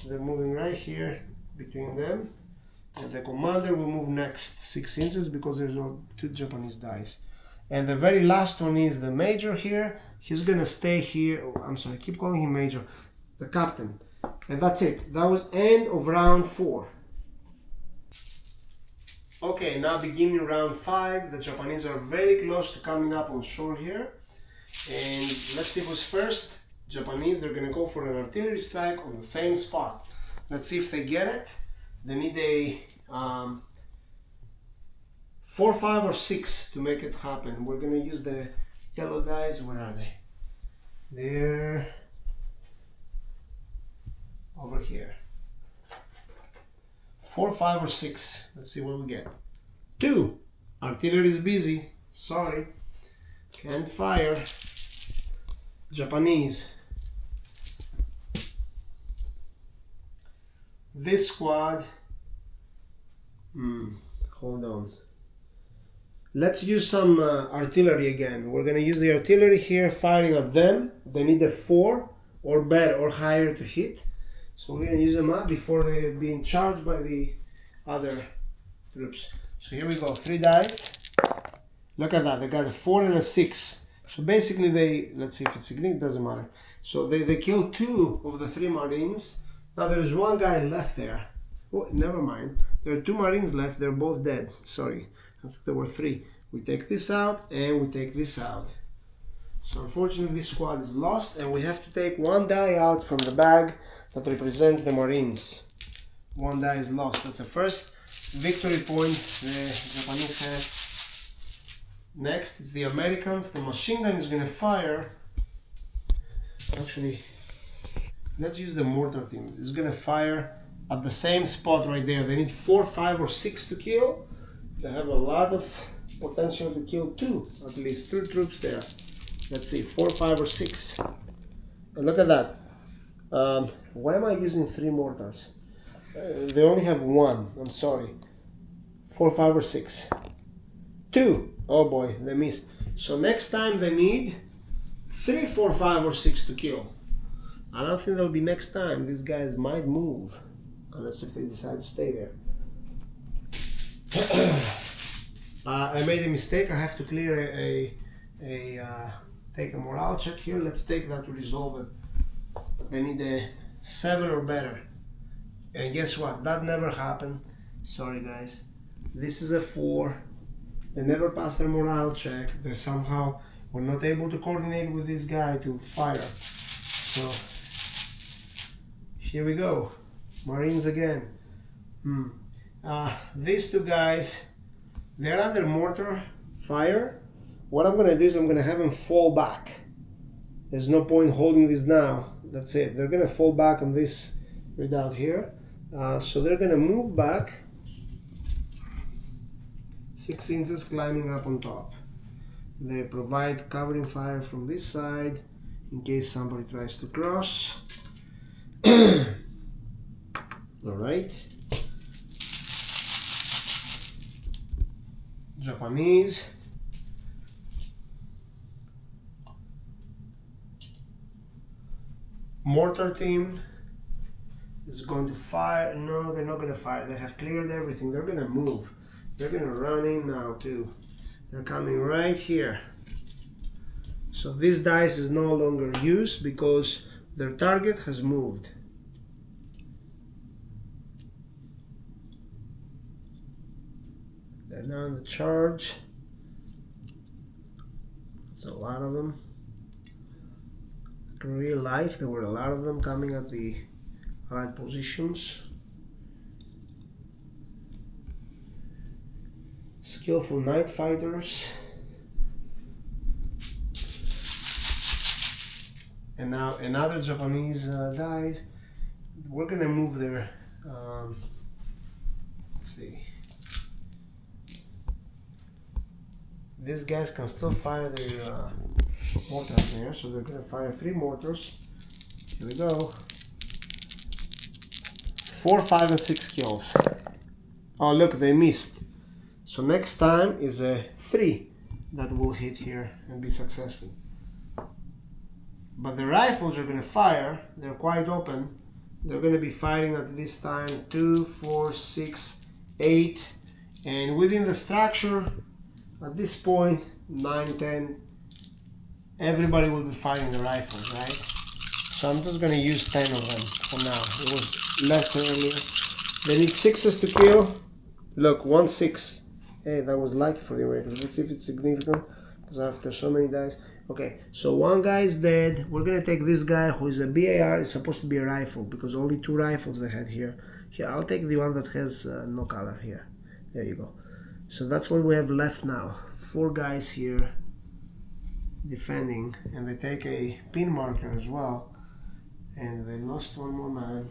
They're moving right here between them. And the commander will move next 6 inches because there's 2 Japanese dice. And the very last one is the major here. He's gonna stay here. Oh, I'm sorry, I keep calling him major. The captain. And that's it. That was end of round 4. Okay, now beginning round 5. The Japanese are very close to coming up on shore here. And let's see who's first. Japanese, they're gonna go for an artillery strike on the same spot. Let's see if they get it. They need a 4, 5, or 6 to make it happen. We're gonna use the yellow dice. Where are they? They're over here. 4, 5, or 6. Let's see what we get. 2. Artillery is busy. Sorry. Can't fire. Japanese. This squad. Hold on. Let's use some artillery again. We're gonna use the artillery here, firing at them. They need a 4 or better or higher to hit. So we're gonna use them up before they're being charged by the other troops. So here we go. 3 dice. Look at that. They got a 4 and a 6. So basically they, let's see if it's significant, it doesn't matter. So they killed 2 of the 3 Marines. Now there's 1 guy left there. Oh, never mind. There are 2 Marines left. They're both dead. Sorry. I think there were 3. We take this out and we take this out. So unfortunately this squad is lost and we have to take 1 die out from the bag that represents the Marines. 1 die is lost. That's the first victory point the Japanese had. Next is the Americans. The machine gun is going to fire. Actually, let's use the mortar team. It's going to fire at the same spot right there. They need 4, 5, or 6 to kill. They have a lot of potential to kill 2, at least 2 troops there. Let's see, 4, 5, or 6. Look at that. Why am I using 3 mortars? They only have 1. I'm sorry. 4, 5, or 6. 2. Oh boy, they missed. So next time they need 3, 4, 5, or 6 to kill. I don't think that'll be next time. These guys might move, unless if they decide to stay there. I made a mistake. I have to clear take a morale check here. Let's take that to resolve it. They need a 7 or better. And guess what? That never happened. Sorry guys. This is a 4. They never passed their morale check. They somehow were not able to coordinate with this guy to fire. So here we go. Marines again. These 2 guys, they're under mortar fire. What I'm gonna do is I'm gonna have them fall back. There's no point holding this now. That's it. They're gonna fall back on this redoubt here. So they're gonna move back 6 inches, climbing up on top. They provide covering fire from this side in case somebody tries to cross. Alright. Japanese. Mortar team is going to fire. No, they're not going to fire. They have cleared everything. They're going to move. They're going to run in now too. They're coming right here. So this dice is no longer used because their target has moved. They're now in the charge. There's a lot of them. In real life, there were a lot of them coming at the Allied positions. Skillful night fighters. And now another Japanese dice. We're gonna move their. Let's see. These guys can still fire their mortars there, so they're gonna fire 3 mortars. Here we go. 4, 5, and 6 kills. Oh look, they missed. So next time is a 3 that will hit here and be successful. But the rifles are gonna fire. They're quite open. They're gonna be firing at this time 2, 4, 6, 8, and within the structure. At this point, 9, 10, everybody will be firing the rifles, right? So I'm just going to use 10 of them for now. It was less earlier. They need 6s to kill. Look, 1 6. Hey, that was lucky for the Americans. Let's see if it's significant, because after so many dice. Okay, so 1 guy is dead. We're going to take this guy who is a BAR. It's supposed to be a rifle, because only 2 rifles they had here. Here, I'll take the one that has no color here. There you go. So that's what we have left now. 4 guys here defending, and they take a pin marker as well, and they lost 1 more man.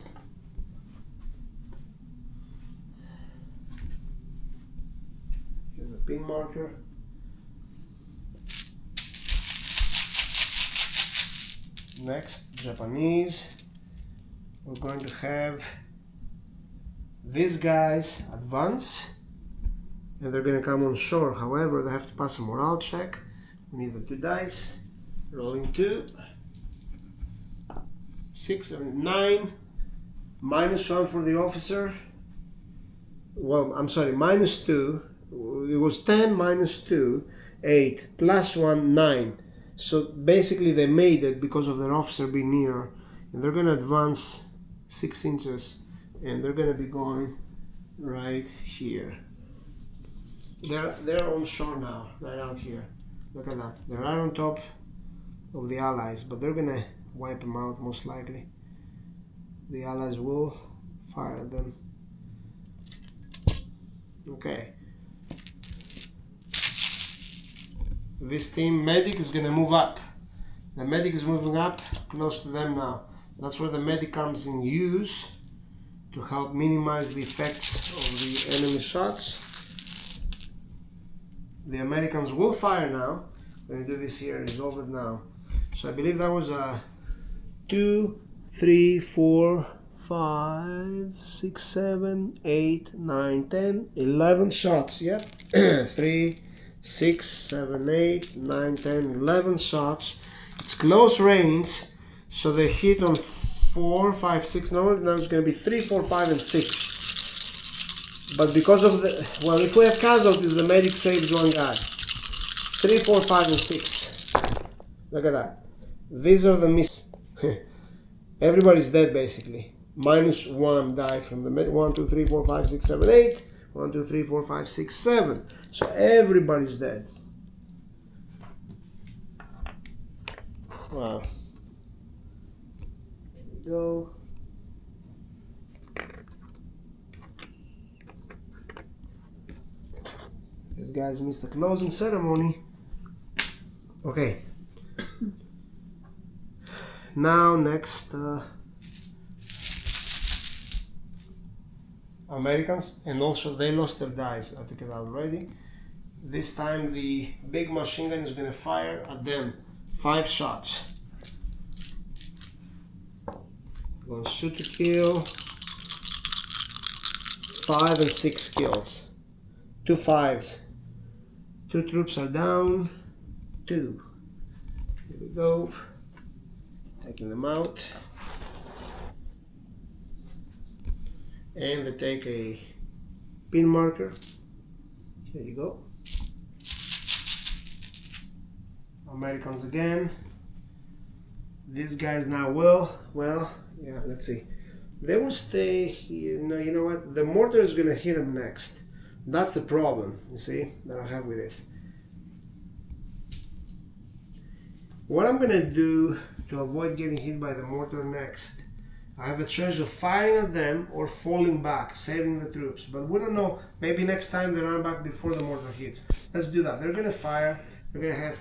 Here's a pin marker. Next, Japanese. We're going to have these guys advance. And they're gonna come on shore. However, they have to pass a morale check. We need the 2 dice. Rolling 2. 6 and 9. -1 for the officer. Well, I'm sorry, -2. It was 10 -2, 8, +1, 9. So basically they made it because of their officer being near. And they're gonna advance 6 inches. And they're gonna be going right here. They're on shore now, right out here. Look at that. They're right on top of the Allies, but they're gonna wipe them out most likely. The Allies will fire at them. Okay. This team medic is gonna move up. The medic is moving up close to them now. That's where the medic comes in use to help minimize the effects of the enemy shots. The Americans will fire now. We're going to do this here, resolve it now. So I believe that was a 2, 3, 4, 5, 6, 7, 8, 9, 10, 11 shots. Yep. 3, 6, 7, 8, 9, 10, 11 shots. It's close range, so they hit on 4, 5, 6. No, now it's going to be 3, 4, 5, and 6. But because of the, well, if we have casualties, the medic saves one guy. 3, 4, 5, and 6. Look at that. These are the miss. Everybody's dead basically. Minus 1 die from the medic. 1, 2, 3, 4, 5, 6, 7, 8. 1, 2, 3, 4, 5, 6, 7. So everybody's dead. Wow. There we go. These guys missed the closing ceremony. Okay. Now next, Americans, and also they lost their dice. I took it out already. This time the big machine gun is going to fire at them 5 shots. Going to shoot to kill. 5 and 6 kills. 2 5s. 2 troops are down. 2. Here we go. Taking them out. And they take a pin marker. Here you go. Americans again. These guys now will, well, yeah, let's see. They will stay here. No, you know what? The mortar is going to hit them next. That's the problem, you see, that I have with this. What I'm going to do to avoid getting hit by the mortar next, I have a choice of firing at them or falling back, saving the troops. But we don't know, maybe next time they run back before the mortar hits. Let's do that. They're going to fire. They're going to have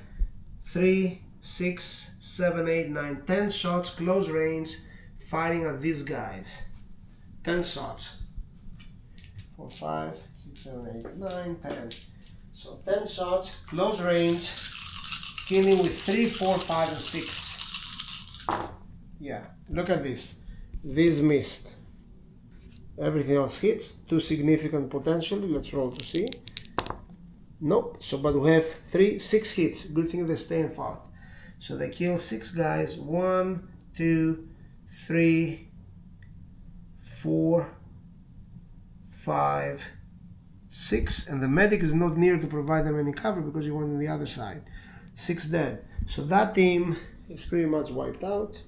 3, 6, 7, 8, 9, 10 shots, close range, firing at these guys. 10 shots. 4, 5, 6, 7, 8, 9, 10. So 10 shots, close range, killing with 3, 4, 5, and 6. Yeah, look at this. This missed. Everything else hits. 2 significant potentially. Let's roll to see. Nope. So, but we have 6 hits. Good thing they stay and fought. So they kill 6 guys. 1, 2, 3, 4, 5, 6. And the medic is not near to provide them any cover because he went on the other side. 6 dead. So that team is pretty much wiped out.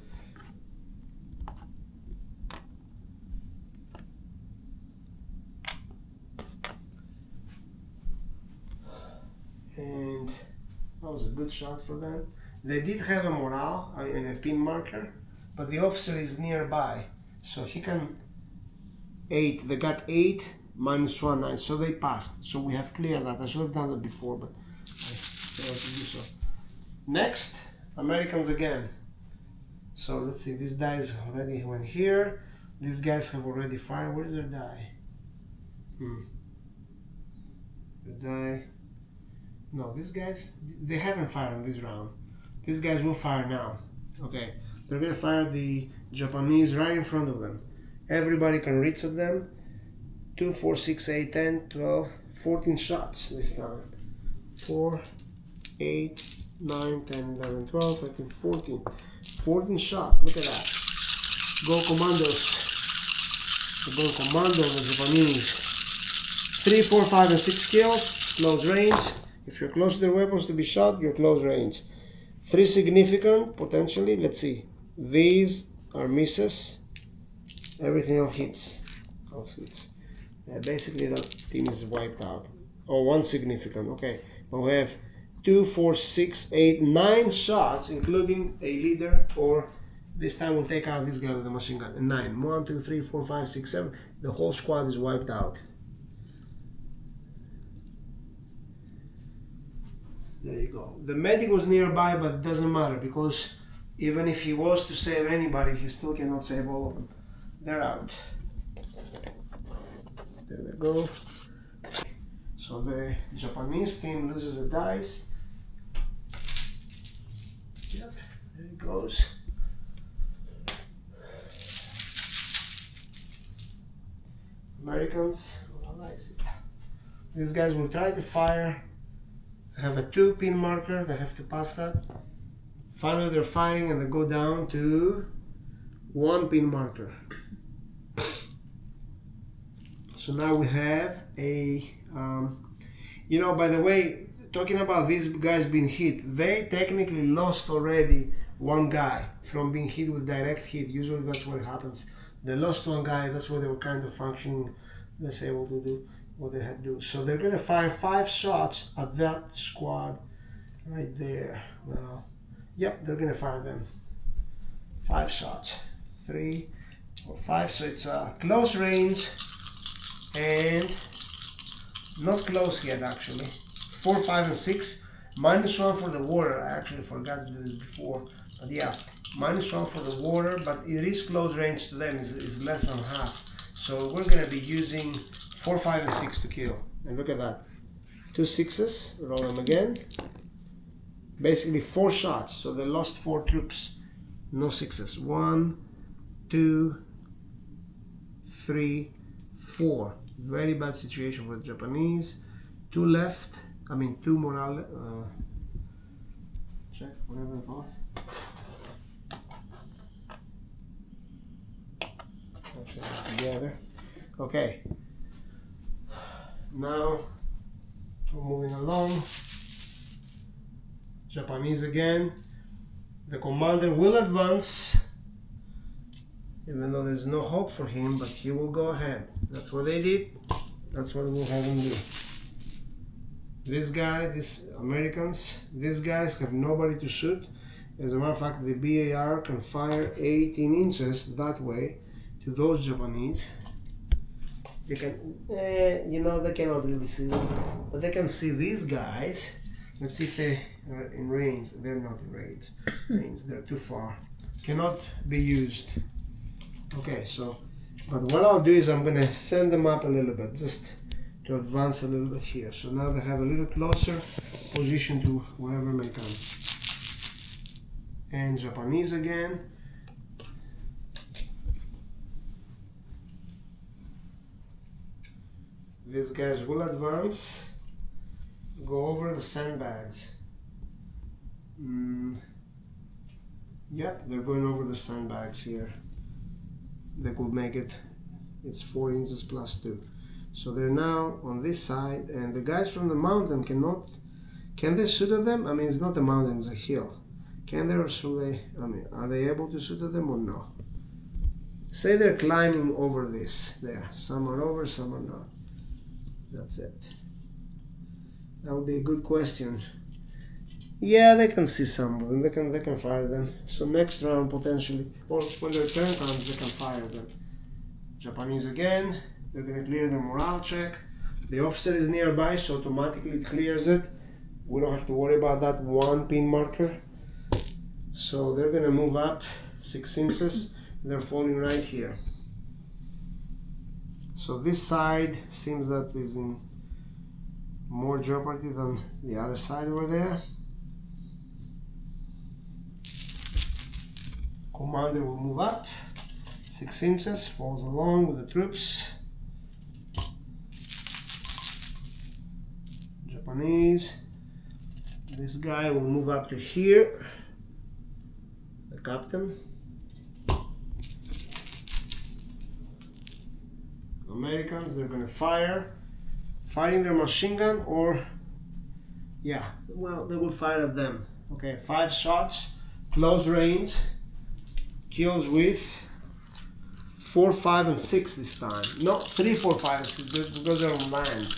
And that was a good shot for them. They did have a morale, I mean a pin marker, but the officer is nearby, so he can 8. They got 8 minus 1 9, so they passed. So we have cleared that. I should have done that before, but I failed to do so. Next, Americans again. So let's see. These dice already went here. These guys have already fired. Where is their die? Their die. No, these guys, they haven't fired in this round. These guys will fire now. Okay, they're gonna fire the Japanese right in front of them. Everybody can reach at them. 2, 4, 6, 8, 10, 12, 14 shots this time. 4, 8, 9, 10, 11, 12, 13, 14. 14 shots, look at that. Go Commandos. Go Commando on the Japanese. 3, 4, 5, and 6 kills, close range. If you're close to their weapons to be shot, you're close range. 3 significant, potentially. Let's see. These are misses. Everything else hits. Basically, that team is wiped out. Oh, 1 significant. Okay. But we have 2, 4, 6, 8, 9 shots, including a leader, or this time we'll take out this guy with the machine gun. And 9. 1, 2, 3, 4, 5, 6, 7. The whole squad is wiped out. There you go. The medic was nearby, but it doesn't matter because even if he was to save anybody, he still cannot save all of them. They're out. There they go. So the Japanese team loses a dice. Yep, there it goes. Americans. These guys will try to fire. They have a 2-pin marker. They have to pass that. Finally, they're firing and they go down to 1-pin marker. So now we have a, you know, by the way, talking about these guys being hit, they technically lost already one guy from being hit with direct hit. Usually that's what happens. They lost one guy, that's why they were kind of functioning, less able to do what they had to do. So they're going to fire 5 shots at that squad right there. Well, yep, they're going to fire them. 5 shots. 3 or 5, so it's close range and not close yet actually. 4, 5 and 6. -1 for the water. I actually forgot to do this before, but yeah, -1 for the water, but it is close range to them, is less than half. So we're going to be using 4, 5 and 6 to kill. And look at that. 2 6s, roll them again. Basically 4 shots, so they lost 4 troops. No 6s. 1, 2, 3, 4. Very bad situation for the Japanese. 2 left. I mean 2 morale. Check, whatever they call it. Actually, together. Okay. Now we're moving along. Japanese again. The commander will advance, even though there's no hope for him, but he will go ahead. That's what they did. That's what we'll have him do. This guy, these Americans, these guys have nobody to shoot. As a matter of fact, the BAR can fire 18 inches that way to those Japanese. They can, you know, they cannot really see them, but they can see these guys. Let's see if they are in range. They're not in range. They're too far. Cannot be used. Okay, so, but what I'll do is I'm going to send them up a little bit, just to advance a little bit here. So now they have a little closer position to wherever may come. And Japanese again. These guys will advance. Go over the sandbags. Yep, they're going over the sandbags here. They could make it. It's 4 inches plus 2. So they're now on this side, and the guys from the mountain cannot. Can they shoot at them? I mean, it's not a mountain; it's a hill. Can they, or should they? I mean, are they able to shoot at them or no? Say they're climbing over this. There, some are over, some are not. That's it. That would be a good question. Yeah, they can see some of them. They can fire them. So next round potentially, or when their turn comes, they can fire them. Japanese again. They're gonna clear the morale check. The officer is nearby, so automatically it clears it. We don't have to worry about that 1-pin marker. So they're gonna move up 6 inches. They're falling right here. So this side seems that is in more jeopardy than the other side over there. Commander will move up 6 inches, falls along with the troops. Japanese. This guy will move up to here. The captain. Americans, they're gonna fire. Firing their machine gun, or yeah, well, they will fire at them. Okay, 5 shots, close range, kills with 4, 5 and 6 this time. No, 3, 4, 5 and 6 because they're on land.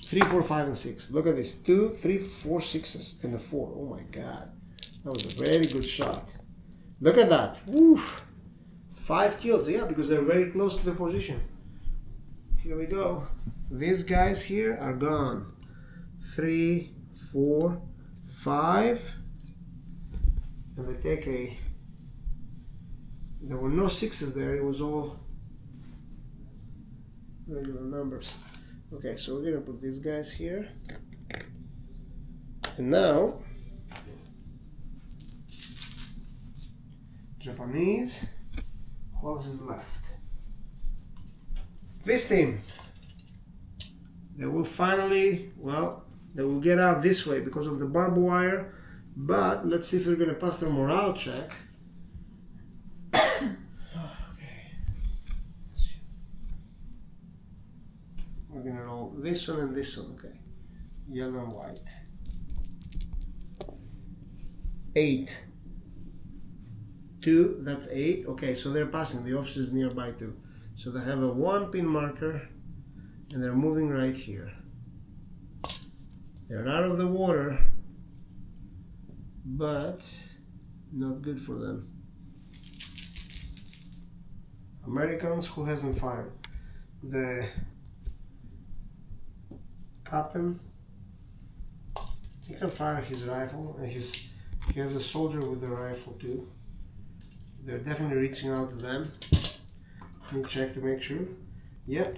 3, 4, 5 and 6. Look at this, 2, 3, 4 6s and a 4. Oh my god, that was a very good shot. Look at that. Woof. 5 kills, yeah, because they're very close to the position. Here we go. These guys here are gone. 3, 4, 5. And they take a... There were no 6s there. It was all regular numbers. Okay, so we're gonna put these guys here. And now... Japanese. Who else is left? This team, they will finally, well, they will get out this way because of the barbed wire, but let's see if we're going to pass their morale check. We're going to roll this one and this one, okay. Yellow and white. 8. 2, that's 8. Okay, so they're passing. The officer is nearby too. So they have a 1 pin marker and they're moving right here. They're out of the water, but not good for them. Americans, who hasn't fired? The captain, he can fire his rifle, and he has a soldier with the rifle too. They're definitely reaching out to them. Let me check to make sure. Yep,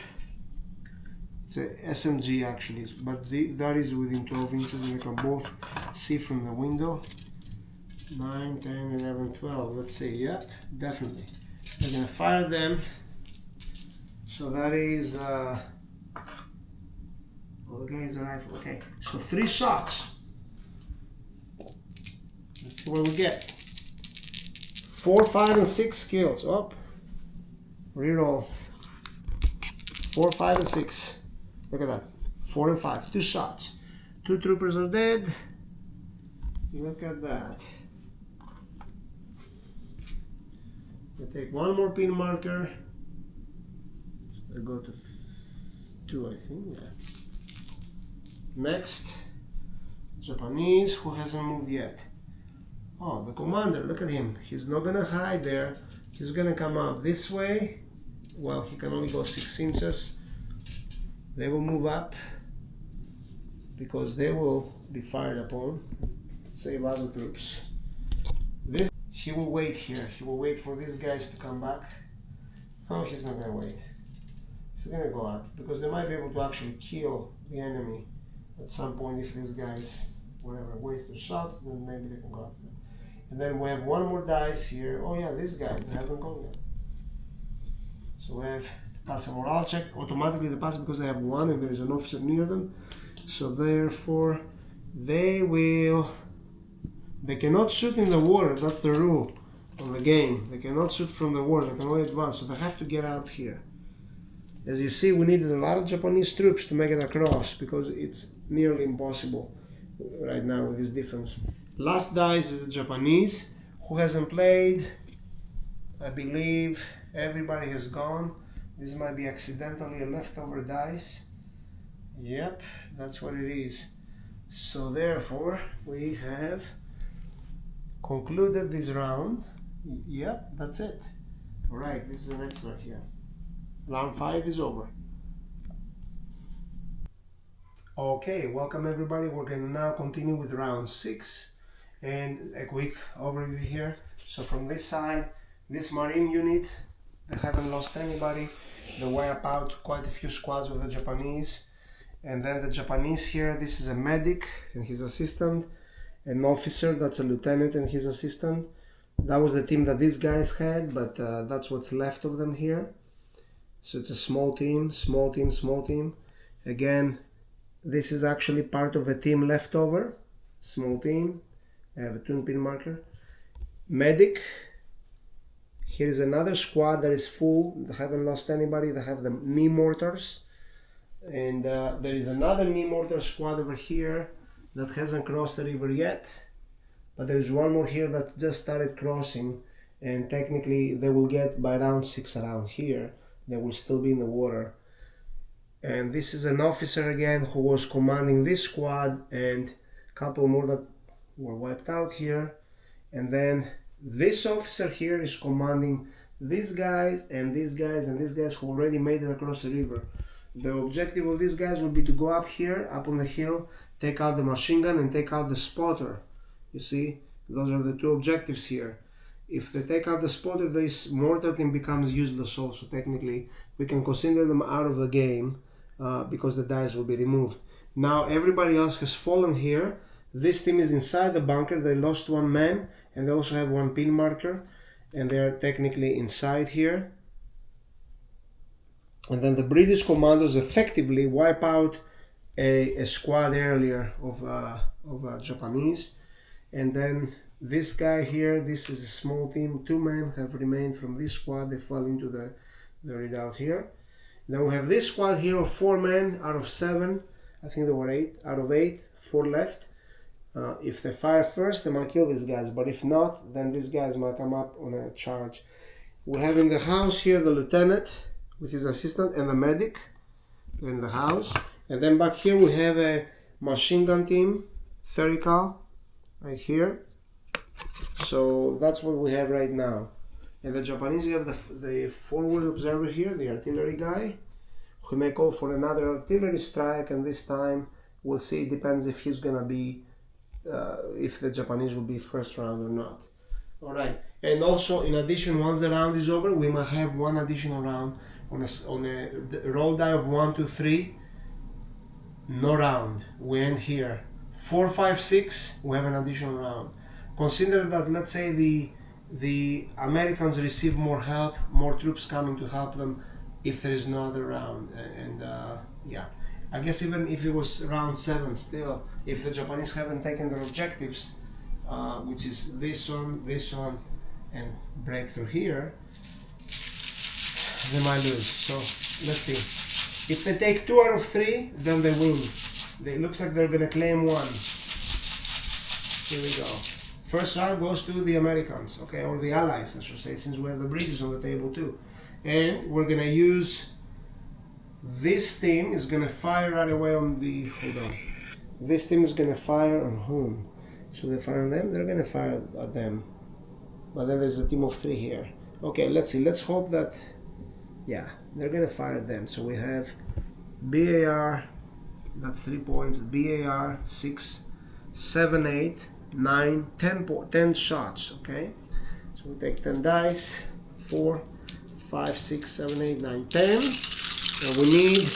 it's a SMG actually, but that is within 12 inches and they can both see from the window. 9, 10, 11, 12, let's see. Yep, definitely. They're gonna fire them. So that is oh, the guy has a rifle. Okay, so 3 shots. Let's see what we get. 4, 5, and 6 kills. Up. Reroll. 4, 5, and 6. Look at that. 4 and 5. 2 shots. 2 troopers are dead. Look at that. I take 1 more pin marker. I go to 2, I think. Yeah. Next, Japanese, who hasn't moved yet. Oh, the commander, look at him. He's not gonna hide there. He's gonna come out this way. Well, he can only go 6 inches. They will move up because they will be fired upon. Save other troops. This, he will wait here. He will wait for these guys to come back. Oh, he's not gonna wait. He's gonna go up because they might be able to actually kill the enemy at some point if these guys, whatever, waste their shots, then maybe they can go up there. And then we have 1 more dice here. Oh yeah, these guys, they haven't gone yet. So we have to pass a morale check. Automatically they pass because they have 1 and there is an officer near them. So therefore, they cannot shoot in the water. That's the rule of the game. They cannot shoot from the water. They can only advance. So they have to get out here. As you see, we needed a lot of Japanese troops to make it across because it's nearly impossible right now with this defense. Last dice is the Japanese, who hasn't played. I believe everybody has gone. This might be accidentally a leftover dice. Yep, that's what it is. So therefore, we have concluded this round. Yep, that's it. Alright, this is the next one here. Round 5 is over. Okay, welcome everybody. We're going to now continue with round 6 and a quick overview here. So from this side, this marine unit, they haven't lost anybody. They wipe out quite a few squads of the Japanese. And then the Japanese here, this is a medic and his assistant, an officer, that's a lieutenant and his assistant. That was the team that these guys had, but that's what's left of them here. So it's a small team, small team, small team. Again, this is actually part of a team left over. Small team. I have a 2 pin marker. Medic. Here is another squad that is full. They haven't lost anybody. They have the knee mortars. And there is another knee mortar squad over here that hasn't crossed the river yet. But there is 1 more here that just started crossing. And technically they will get by round 6 around here. They will still be in the water. And this is an officer again who was commanding this squad and a couple more that were wiped out here. And then this officer here is commanding these guys and these guys and these guys who already made it across the river. The objective of these guys will be to go up here, up on the hill, take out the machine gun and take out the spotter. You see, those are the 2 objectives here. If they take out the spotter, this mortar team becomes useless also. Technically, we can consider them out of the game because the dice will be removed. Now everybody else has fallen here. This team is inside the bunker. They lost 1 man and they also have 1 pin marker and they are technically inside here. And then the British commandos effectively wipe out a squad earlier of Japanese. And then this guy here, this is a small team. 2 men have remained from this squad. They fell into the redoubt here. Then we have this squad here of 4 men out of 7. I think there were 8 out of 8. 4 left. If they fire first, they might kill these guys. But if not, then these guys might come up on a charge. We have in the house here the lieutenant with his assistant and the medic. They're in the house. And then back here we have a machine gun team, 30 cal, right here. So that's what we have right now. And the Japanese, you have the forward observer here, the artillery guy, who may call for another artillery strike, and this time we'll see. It depends if he's gonna be, if the Japanese will be first round or not. All right. And also, in addition, once the round is over, we might have one additional round on a roll die of 1, 2, 3. No round. We end here. 4, 5, 6. We have an additional round. Consider that, let's say the Americans receive more help, more troops coming to help them if there is no other round. And yeah, I guess even if it was round 7, still, if the Japanese haven't taken their objectives, which is this one, and break through here, they might lose. So let's see. If they take 2 out of 3, then they win. It looks like they're gonna claim 1. Here we go. First round goes to the Americans, okay, or the Allies, I should say, since we have the British on the table too. And we're gonna use, this team is gonna fire right away on the, hold on. This team is gonna fire on whom? So they fire on them, they're gonna fire at them. But then there's a team of 3 here. Okay, let's see, let's hope that, yeah, they're gonna fire at them. So we have BAR, that's 3 points, BAR, 6, 7, 8, 9, 10 shots, okay? So we take 10 dice, 4, 5, 6, 7, 8, 9, 10. And we need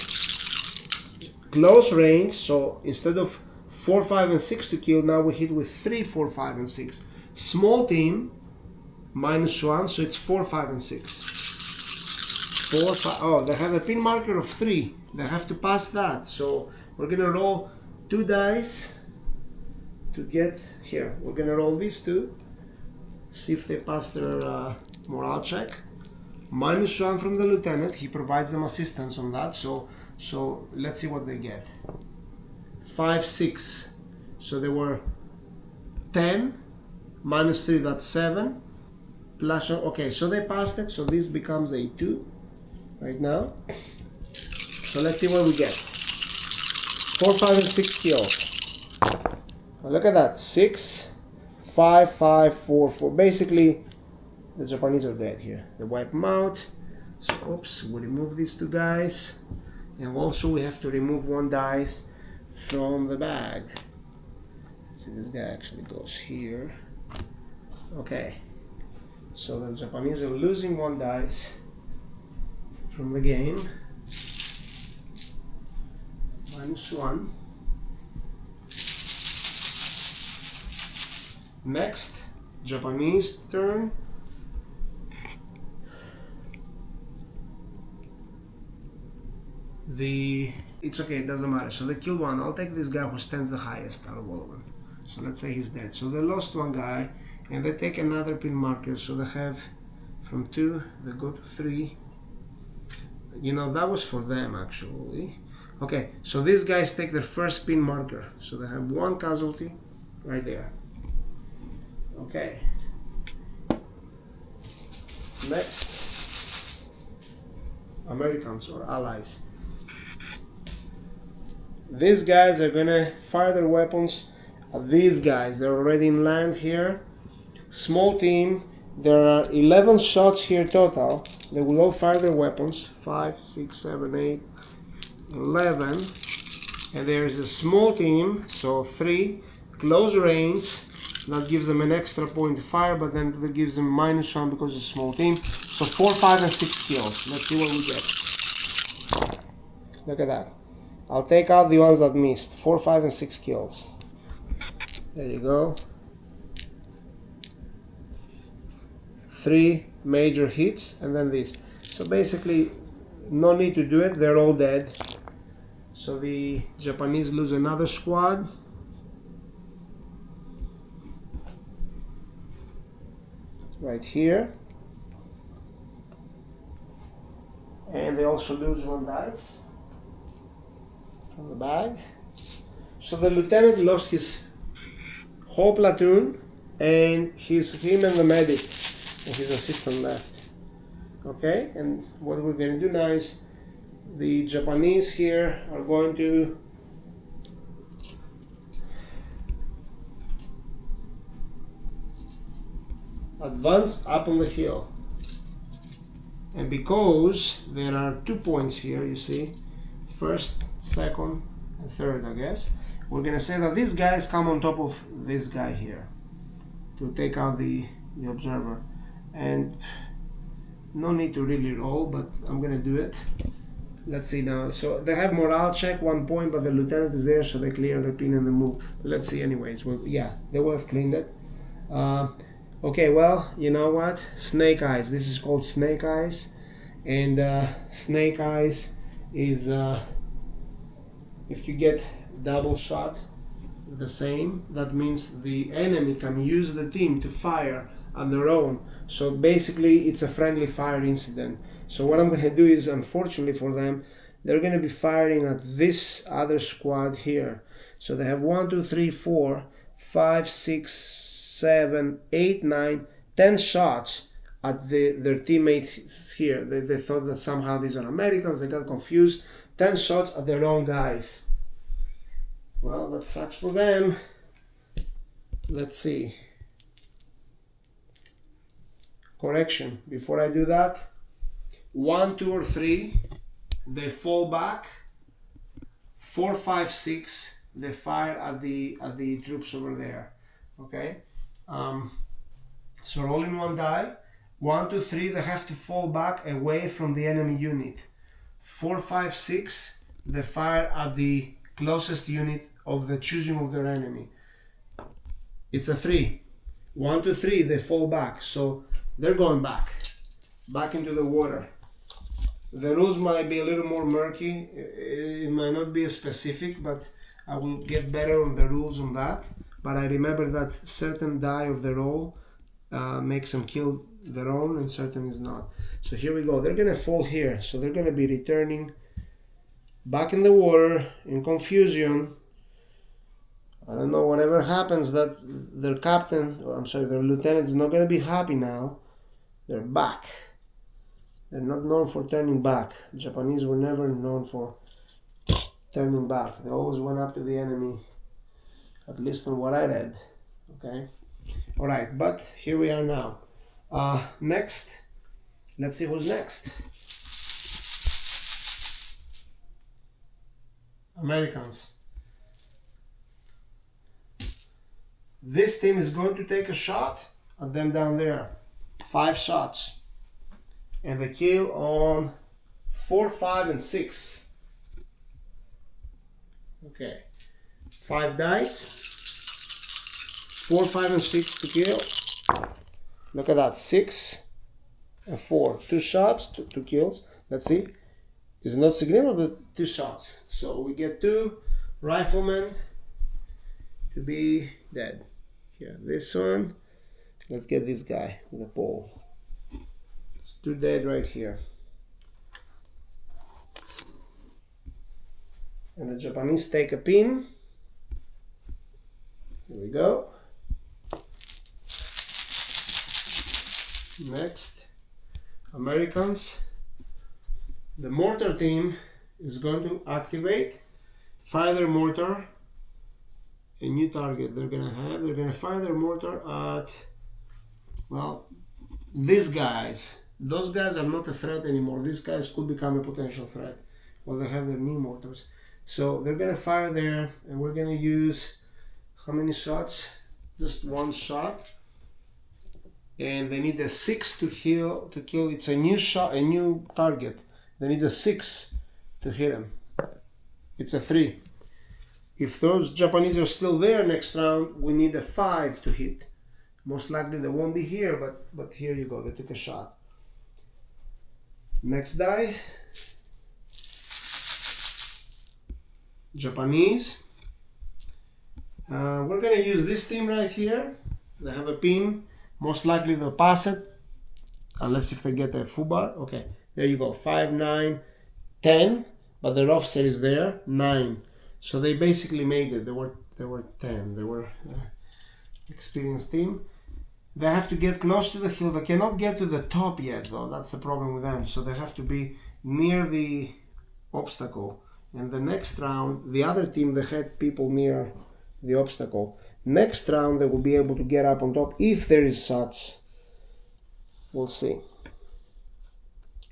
close range, so instead of 4, 5, and 6 to kill, now we hit with 3, 4, 5, and 6. Small team, -1, so it's 4, 5, and 6. 4, 5, oh, they have a pin marker of 3. They have to pass that, so we're gonna roll 2 dice to get here. We're gonna roll these 2, see if they pass their morale check. -1 from the lieutenant, he provides them assistance on that, so let's see what they get. 5, 6, so they were 10, -3, that's 7, plus, okay, so they passed it, so this becomes a 2 right now. So let's see what we get. 4, 5, and 6 kills. Well, look at that, 6, 5, 5, 4, 4. Basically, the Japanese are dead here. They wipe them out. So, oops, we remove these 2 guys. And also we have to remove 1 dice from the bag. Let's see, this guy actually goes here. Okay. So the Japanese are losing 1 dice from the game. -1. Next, Japanese turn. It's okay, it doesn't matter. So they kill 1. I'll take this guy who stands the highest out of all of them. So let's say he's dead. So they lost 1 guy, and they take another pin marker. So they have from 2, they go to 3. You know, that was for them actually. Okay, so these guys take their first pin marker. So they have 1 casualty right there. Okay. Next, Americans or Allies. These guys are gonna fire their weapons at these guys. They're already in land here. Small team. There are 11 shots here total. They will all fire their weapons. 5, 6, 7, 8, 11. And there's a small team, so 3. Close range. That gives them an extra point to fire, but then that gives them -1 because it's a small team. So 4, 5, and 6 kills. Let's see what we get. Look at that. I'll take out the ones that missed. 4, 5, and 6 kills. There you go. 3 major hits, and then this. So basically, no need to do it, they're all dead. So the Japanese lose another squad. Right here. And they also lose 1 dice from the bag. So the lieutenant lost his whole platoon, and him and the medic and his assistant left. Okay, and what we're going to do now is the Japanese here are going to advance up on the hill. And because there are 2 points here, you see, first, second, and third, I guess, we're going to say that these guys come on top of this guy here to take out the observer. And no need to really roll, but I'm going to do it. Let's see now. So they have morale check 1 point, but the lieutenant is there, so they clear their pin and they move. Let's see anyways. Well, yeah, they will have cleaned it. Okay, well, you know what? Snake eyes. This is called snake eyes. And snake eyes is if you get double shot the same, that means the enemy can use the team to fire on their own. So basically it's a friendly fire incident. So what I'm going to do is, unfortunately for them, they're going to be firing at this other squad here. So they have 1, 2, 3, 4, 5, 6, 7, 8, 9, 10 shots at their teammates here. They thought that somehow these are Americans, they got confused. 10 shots at their own guys. Well, that sucks for them. Let's see. Correction, before I do that, 1, 2, or 3, they fall back. 4, 5, 6, they fire at the troops over there. Okay, so rolling 1 die. 1, 2, 3, they have to fall back away from the enemy unit. 4, 5, 6, they fire at the closest unit of the choosing of their enemy. It's a 3. 1, 2, 3, they fall back. So they're going back into the water. The rules might be a little more murky. It might not be as specific, but I will get better on the rules on that. But I remember that certain die of the roll makes them kill their own and certain is not. So here we go. They're going to fall here. So they're going to be returning back in the water in confusion. I don't know, whatever happens, that their captain, or I'm sorry, their lieutenant is not going to be happy now. They're back. They're not known for turning back. The Japanese were never known for turning back. They always went up to the enemy, at least on what I read. Okay? Alright, but here we are now. Next, let's see who's next. Americans. This team is going to take a shot at them down there. 5 shots. And they kill on 4, 5, and 6. Okay. 5 dice. 4, 5, and 6 to kill. Look at that. 6 and 4. 2 shots, 2 kills. Let's see. It's not significant, but 2 shots. So we get 2 riflemen to be dead. Here, this one. Let's get this guy with a pole. 2 dead right here. And the Japanese take a pin. Here we go. Next, Americans. The mortar team is going to activate, fire their mortar. A new target they're gonna fire their mortar at, well, these guys. Those guys are not a threat anymore. These guys could become a potential threat. Well, they have their new mortars. So they're gonna fire there, and we're gonna use how many shots? Just 1 shot. And they need a 6 to kill. It's a new shot, a new target. They need a 6 to hit him. It's a 3. If those Japanese are still there next round, we need a 5 to hit. Most likely they won't be here, but here you go. They took a shot. Next die, Japanese. We're gonna use this team right here. They have a pin. Most likely they'll pass it, unless if they get a fubar. Okay, there you go. 5, 9, 10, but their officer is there. 9. So they basically made it. They were 10. They were experienced team. They have to get close to the hill. They cannot get to the top yet, though. That's the problem with them. So they have to be near the obstacle. And the next round, the other team, they had people near the obstacle. Next round, they will be able to get up on top if there is such. We'll see.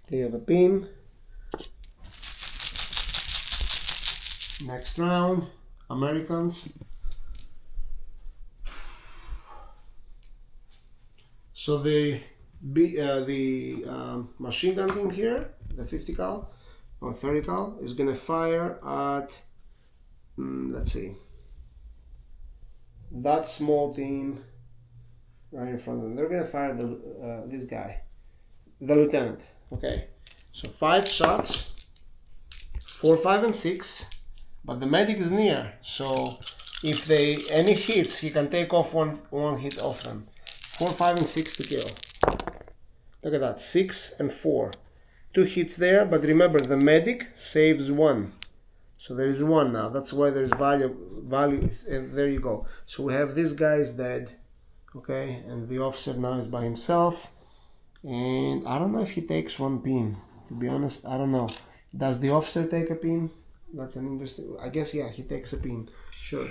Clear the pin. Next round, Americans. So the machine gun team here, the 50 cal or 30 cal, is gonna fire at, let's see, that small team right in front of them. They're gonna fire this guy, the lieutenant. Okay, so 5 shots, 4, 5, and 6, but the medic is near. So if any hits, he can take off one hit off them. 4, 5, and 6 to kill. Look at that, 6 and 4. 2 hits there, but remember the medic saves 1. So there is 1 now. That's why there is value, and there you go. So we have this guy is dead, okay, and the officer now is by himself. And I don't know if he takes 1 pin. To be honest, I don't know. Does the officer take a pin? That's an interesting. I guess yeah, he takes a pin. Sure.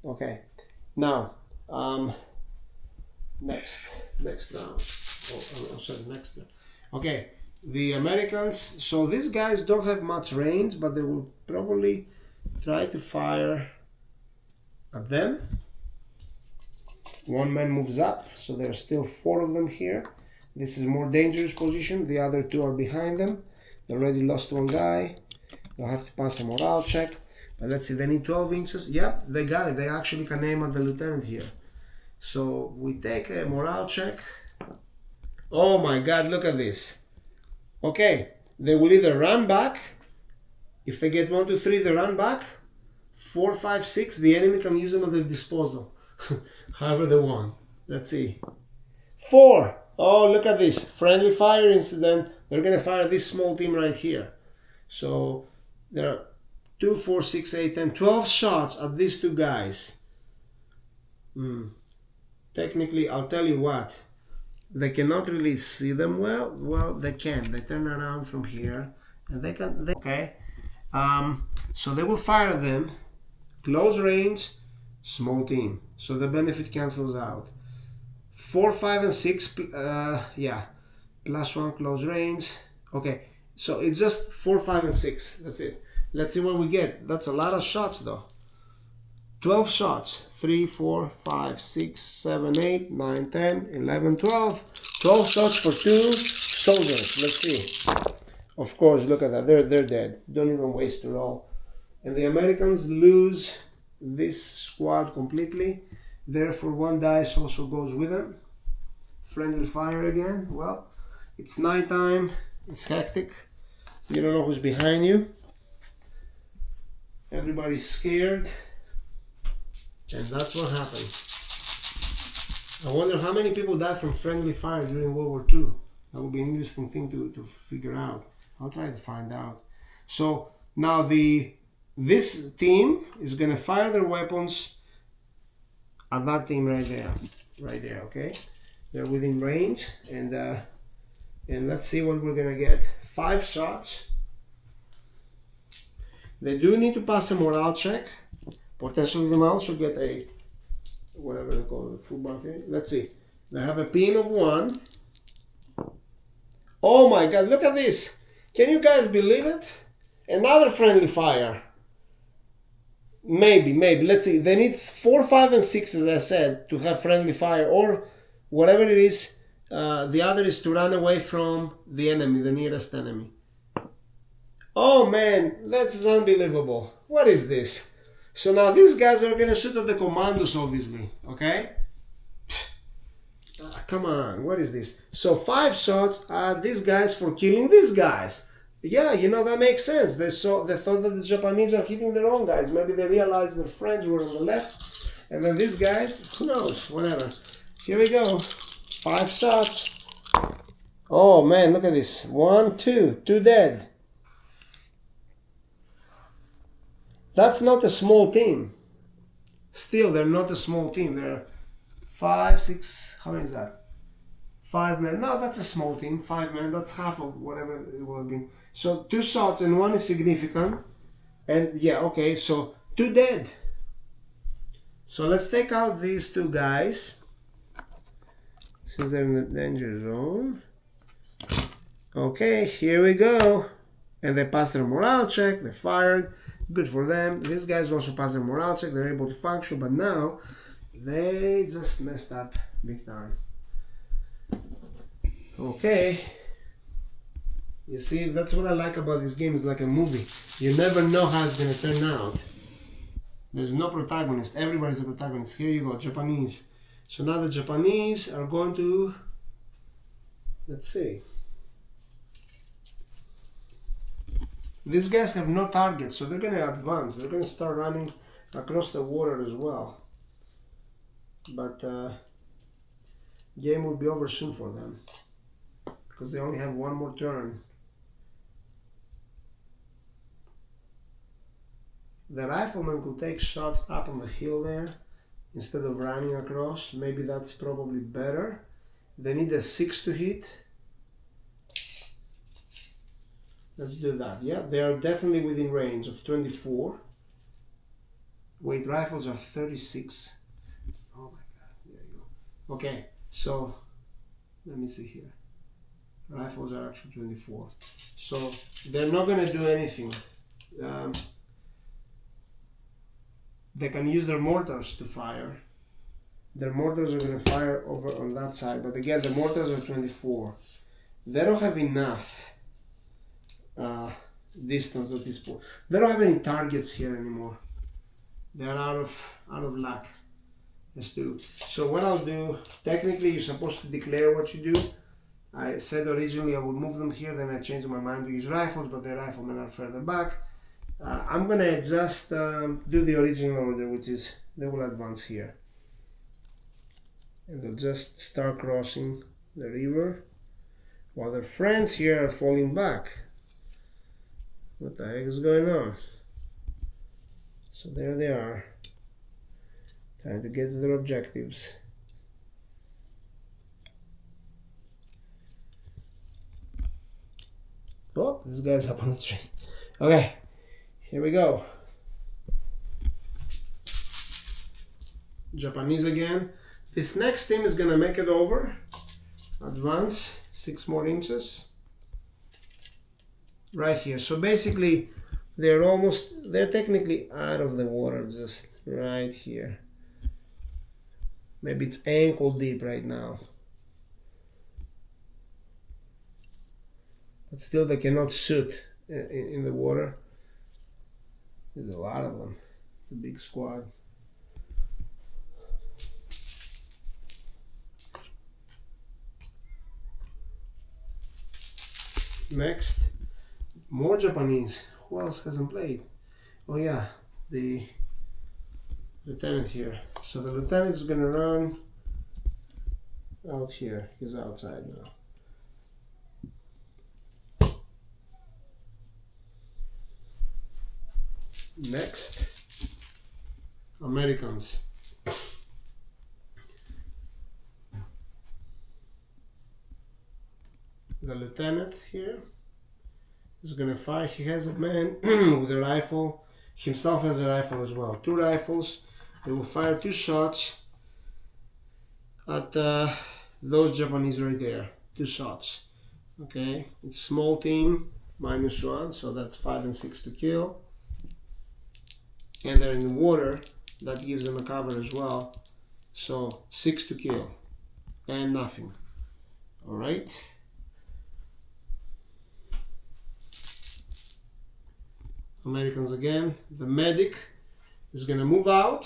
Okay. Now, next round. Oh, sorry, next. Okay. The Americans, so these guys don't have much range, but they will probably try to fire at them. 1 man moves up, so there are still 4 of them here. This is more dangerous position. The other 2 are behind them. They already lost 1 guy. They'll have to pass a morale check. But let's see, they need 12 inches. Yep, they got it. They actually can aim at the lieutenant here. So we take a morale check. Oh my God, look at this. Okay, they will either run back. If they get 1, 2, 3, they run back. 4, 5, 6, the enemy can use them at their disposal. However they want. Let's see. 4. Oh, look at this. Friendly fire incident. They're going to fire this small team right here. So there are 2, 4, 6, 8, 10, 12 shots at these 2 guys. Technically, I'll tell you what. They cannot really see them well. Well, they can. They turn around from here, and they can. Okay. So they will fire them. Close range, small team. So the benefit cancels out. 4, 5, and 6. Yeah, +1 close range. Okay. So it's just 4, 5, and 6. That's it. Let's see what we get. That's a lot of shots, though. 12 shots. 3, 4, 5, 6, 7, 8, 9, 10, 11, 12. 12 shots for 2 soldiers. Let's see. Of course, look at that. They're dead. Don't even waste a roll. And the Americans lose this squad completely. Therefore, 1 dice also goes with them. Friendly fire again. Well, it's nighttime. It's hectic. You don't know who's behind you. Everybody's scared. And that's what happened. I wonder how many people died from friendly fire during World War II. That would be an interesting thing to figure out. I'll try to find out. So now this team is going to fire their weapons at that team right there, okay? They're within range, and let's see what we're going to get. 5 shots. They do need to pass a morale check. Potentially they might also get a, whatever they call it, football thing. Let's see. They have a pin of 1. Oh my God, look at this. Can you guys believe it? Another friendly fire. Maybe. Let's see. They need 4, 5, and 6, as I said, to have friendly fire, or whatever it is. The other is to run away from the enemy, the nearest enemy. Oh man, that's unbelievable. What is this? So now these guys are going to shoot at the Commandos, obviously, okay? Come on, what is this? So 5 shots at these guys for killing these guys. Yeah, you know, that makes sense. They thought that the Japanese are hitting their own guys. Maybe they realized the French were on the left, and then these guys, who knows, whatever. Here we go. 5 shots. Oh man, look at this. 1, 2 dead. That's not a small team. Still, they're not a small team. They're 5, 6, how many is that? 5 men. No, that's a small team. 5 men. That's half of whatever it would have been. So 2 shots and 1 is significant. And yeah, okay, so 2 dead. So let's take out these 2 guys. Since they're in the danger zone. Okay, here we go. And they passed their morale check. They fired. Good for them. These guys also passed their morale check. They're able to function. But now, they just messed up big time. Okay, you see, that's what I like about this game. It's like a movie. You never know how it's going to turn out. There's no protagonist. Everybody's a protagonist. Here you go, Japanese. So now the Japanese are going to, let's see. These guys have no target, so they're going to advance. They're going to start running across the water as well. But game will be over soon for them. Because they only have 1 more turn. The rifleman could take shots up on the hill there instead of running across. Maybe that's probably better. They need a 6 to hit. Let's do that. Yeah, they are definitely within range of 24. Wait, rifles are 36. Oh my god, there you go. Okay, so let me see here. Rifles are actually 24. So they're not going to do anything. They can use their mortars to fire. Their mortars are going to fire over on that side. But again, the mortars are 24. They don't have enough distance at this point. They don't have any targets here anymore. They're out of luck. So what I'll do, technically you're supposed to declare what you do. I said originally I would move them here, then I changed my mind to use rifles, but the riflemen are further back. I'm gonna just do the original order, which is they will advance here. And they'll just start crossing the river, while their friends here are falling back. What the heck is going on? So there they are, trying to get to their objectives. Oh, this guy's up on the tree. Okay, here we go. Japanese again. This next team is gonna make it over. Advance 6 more inches. Right here. So basically, they're technically out of the water, just right here. Maybe it's ankle deep right now. But still they cannot shoot in the water. There's a lot of them. It's a big squad. Next, more Japanese. Who else hasn't played? Oh yeah, the lieutenant here. So the lieutenant is gonna run out here. He's outside now. Next, Americans. The lieutenant here is going to fire. He has a man with a rifle. Himself has a rifle as well. 2 rifles. They will fire 2 shots at those Japanese right there. 2 shots. Okay, it's small team, -1, so that's 5 and 6 to kill. And they're in the water, that gives them a cover as well. So 6 to kill and nothing. All right. Americans again. The medic is gonna move out.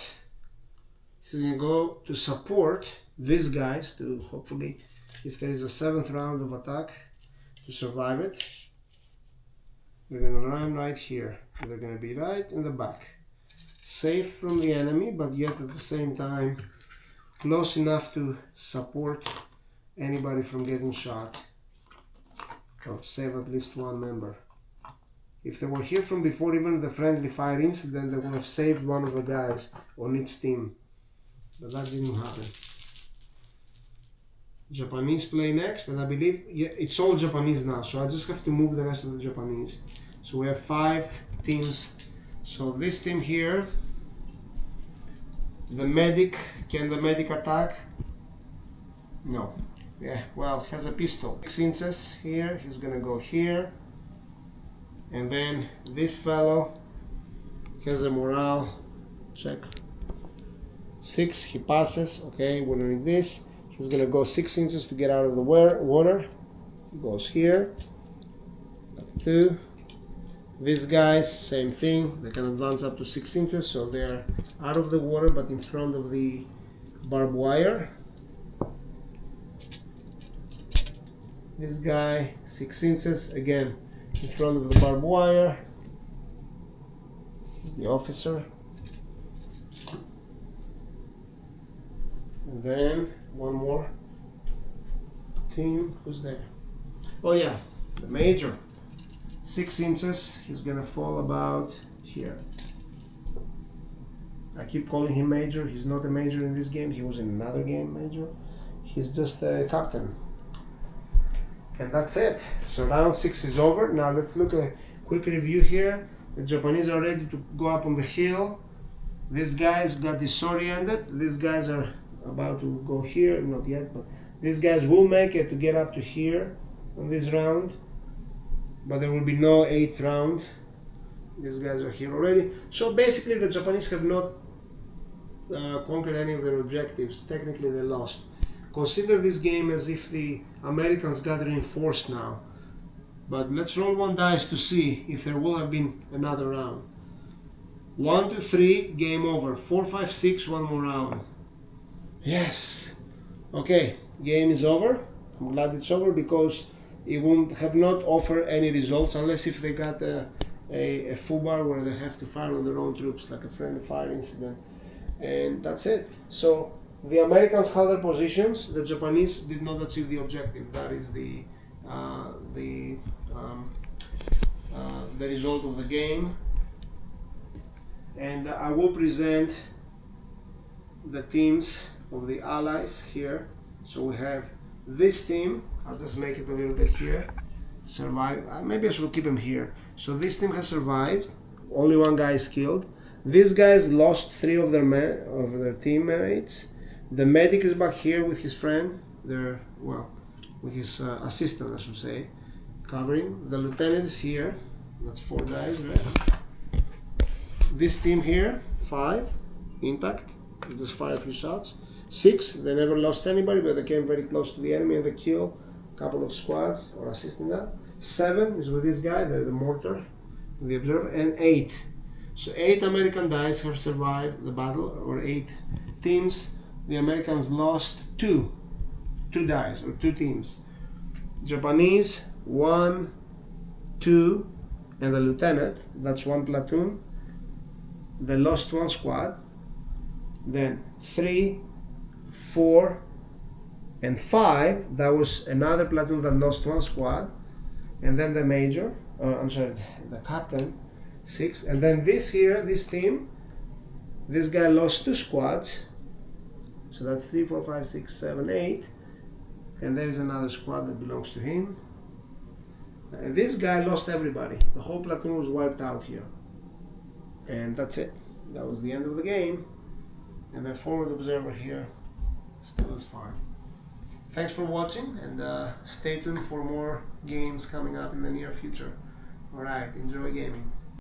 He's gonna go to support these guys to hopefully, if there is a 7th round of attack, to survive it. They're gonna run right here. They're gonna be right in the back. Safe from the enemy, but yet at the same time close enough to support anybody from getting shot. Or save at least one member. If they were here from before even the friendly fire incident, they would have saved one of the guys on each team. But that didn't happen. Japanese play next, and I believe, yeah, it's all Japanese now, so I just have to move the rest of the Japanese. So we have 5 teams. So this team here, the medic, can the medic attack? No. Yeah, well, has a pistol. 6 inches here, he's gonna go here. And then this fellow has a morale check. 6, he passes, okay, we're doing this. He's gonna go 6 inches to get out of the water. He goes here. That's 2. These guys, same thing. They can advance up to 6 inches, so they're out of the water but in front of the barbed wire. This guy, 6 inches, again in front of the barbed wire. The officer. And then one more team. Who's there? Oh yeah, the major. 6 inches. He's gonna fall about here. I keep calling him major. He's not a major in this game. He was in another game major. He's just a captain. And that's it. So round 6 is over. Now let's look at a quick review here. The Japanese are ready to go up on the hill. These guys got disoriented. These guys are about to go here, not yet, but these guys will make it to get up to here on this round, but there will be no 8th round. These guys are here already. So basically the Japanese have not conquered any of their objectives. Technically they lost. Consider this game as if the Americans got reinforced now. But let's roll one dice to see if there will have been another round. 1, 2, 3, game over. 4, 5, 6, one more round. Yes. Okay, game is over. I'm glad it's over because it won't have not offered any results unless if they got a FUBAR where they have to fire on their own troops, like a friendly fire incident. And that's it. So the Americans held their positions. The Japanese did not achieve the objective. That is the result of the game. And I will present the teams of the allies here. So we have this team. I'll just make it a little bit here. Survive. Maybe I should keep him here. So this team has survived. Only one guy is killed. These guys lost 3 of their teammates. The medic is back here with his friend. With his assistant, I should say, covering. The lieutenant is here. That's 4 guys, right? This team here, 5, intact. They just fire a few shots. 6, they never lost anybody, but they came very close to the enemy and they killed a couple of squads or assisting that. 7 is with this guy, the mortar, the observer, and 8. So 8 American dice have survived the battle, or 8 teams. The Americans lost 2 dice, or 2 teams. Japanese, 1, 2, and the lieutenant, that's 1 platoon. They lost 1 squad. Then 3, 4, and 5, that was another platoon that lost 1 squad. And then the major, the captain, 6. And then this team, this guy lost 2 squads. So that's 3, 4, 5, 6, 7, 8. And there is another squad that belongs to him. And this guy lost everybody. The whole platoon was wiped out here. And that's it. That was the end of the game. And the forward observer here still is fine. Thanks for watching, and stay tuned for more games coming up in the near future. Alright, enjoy gaming.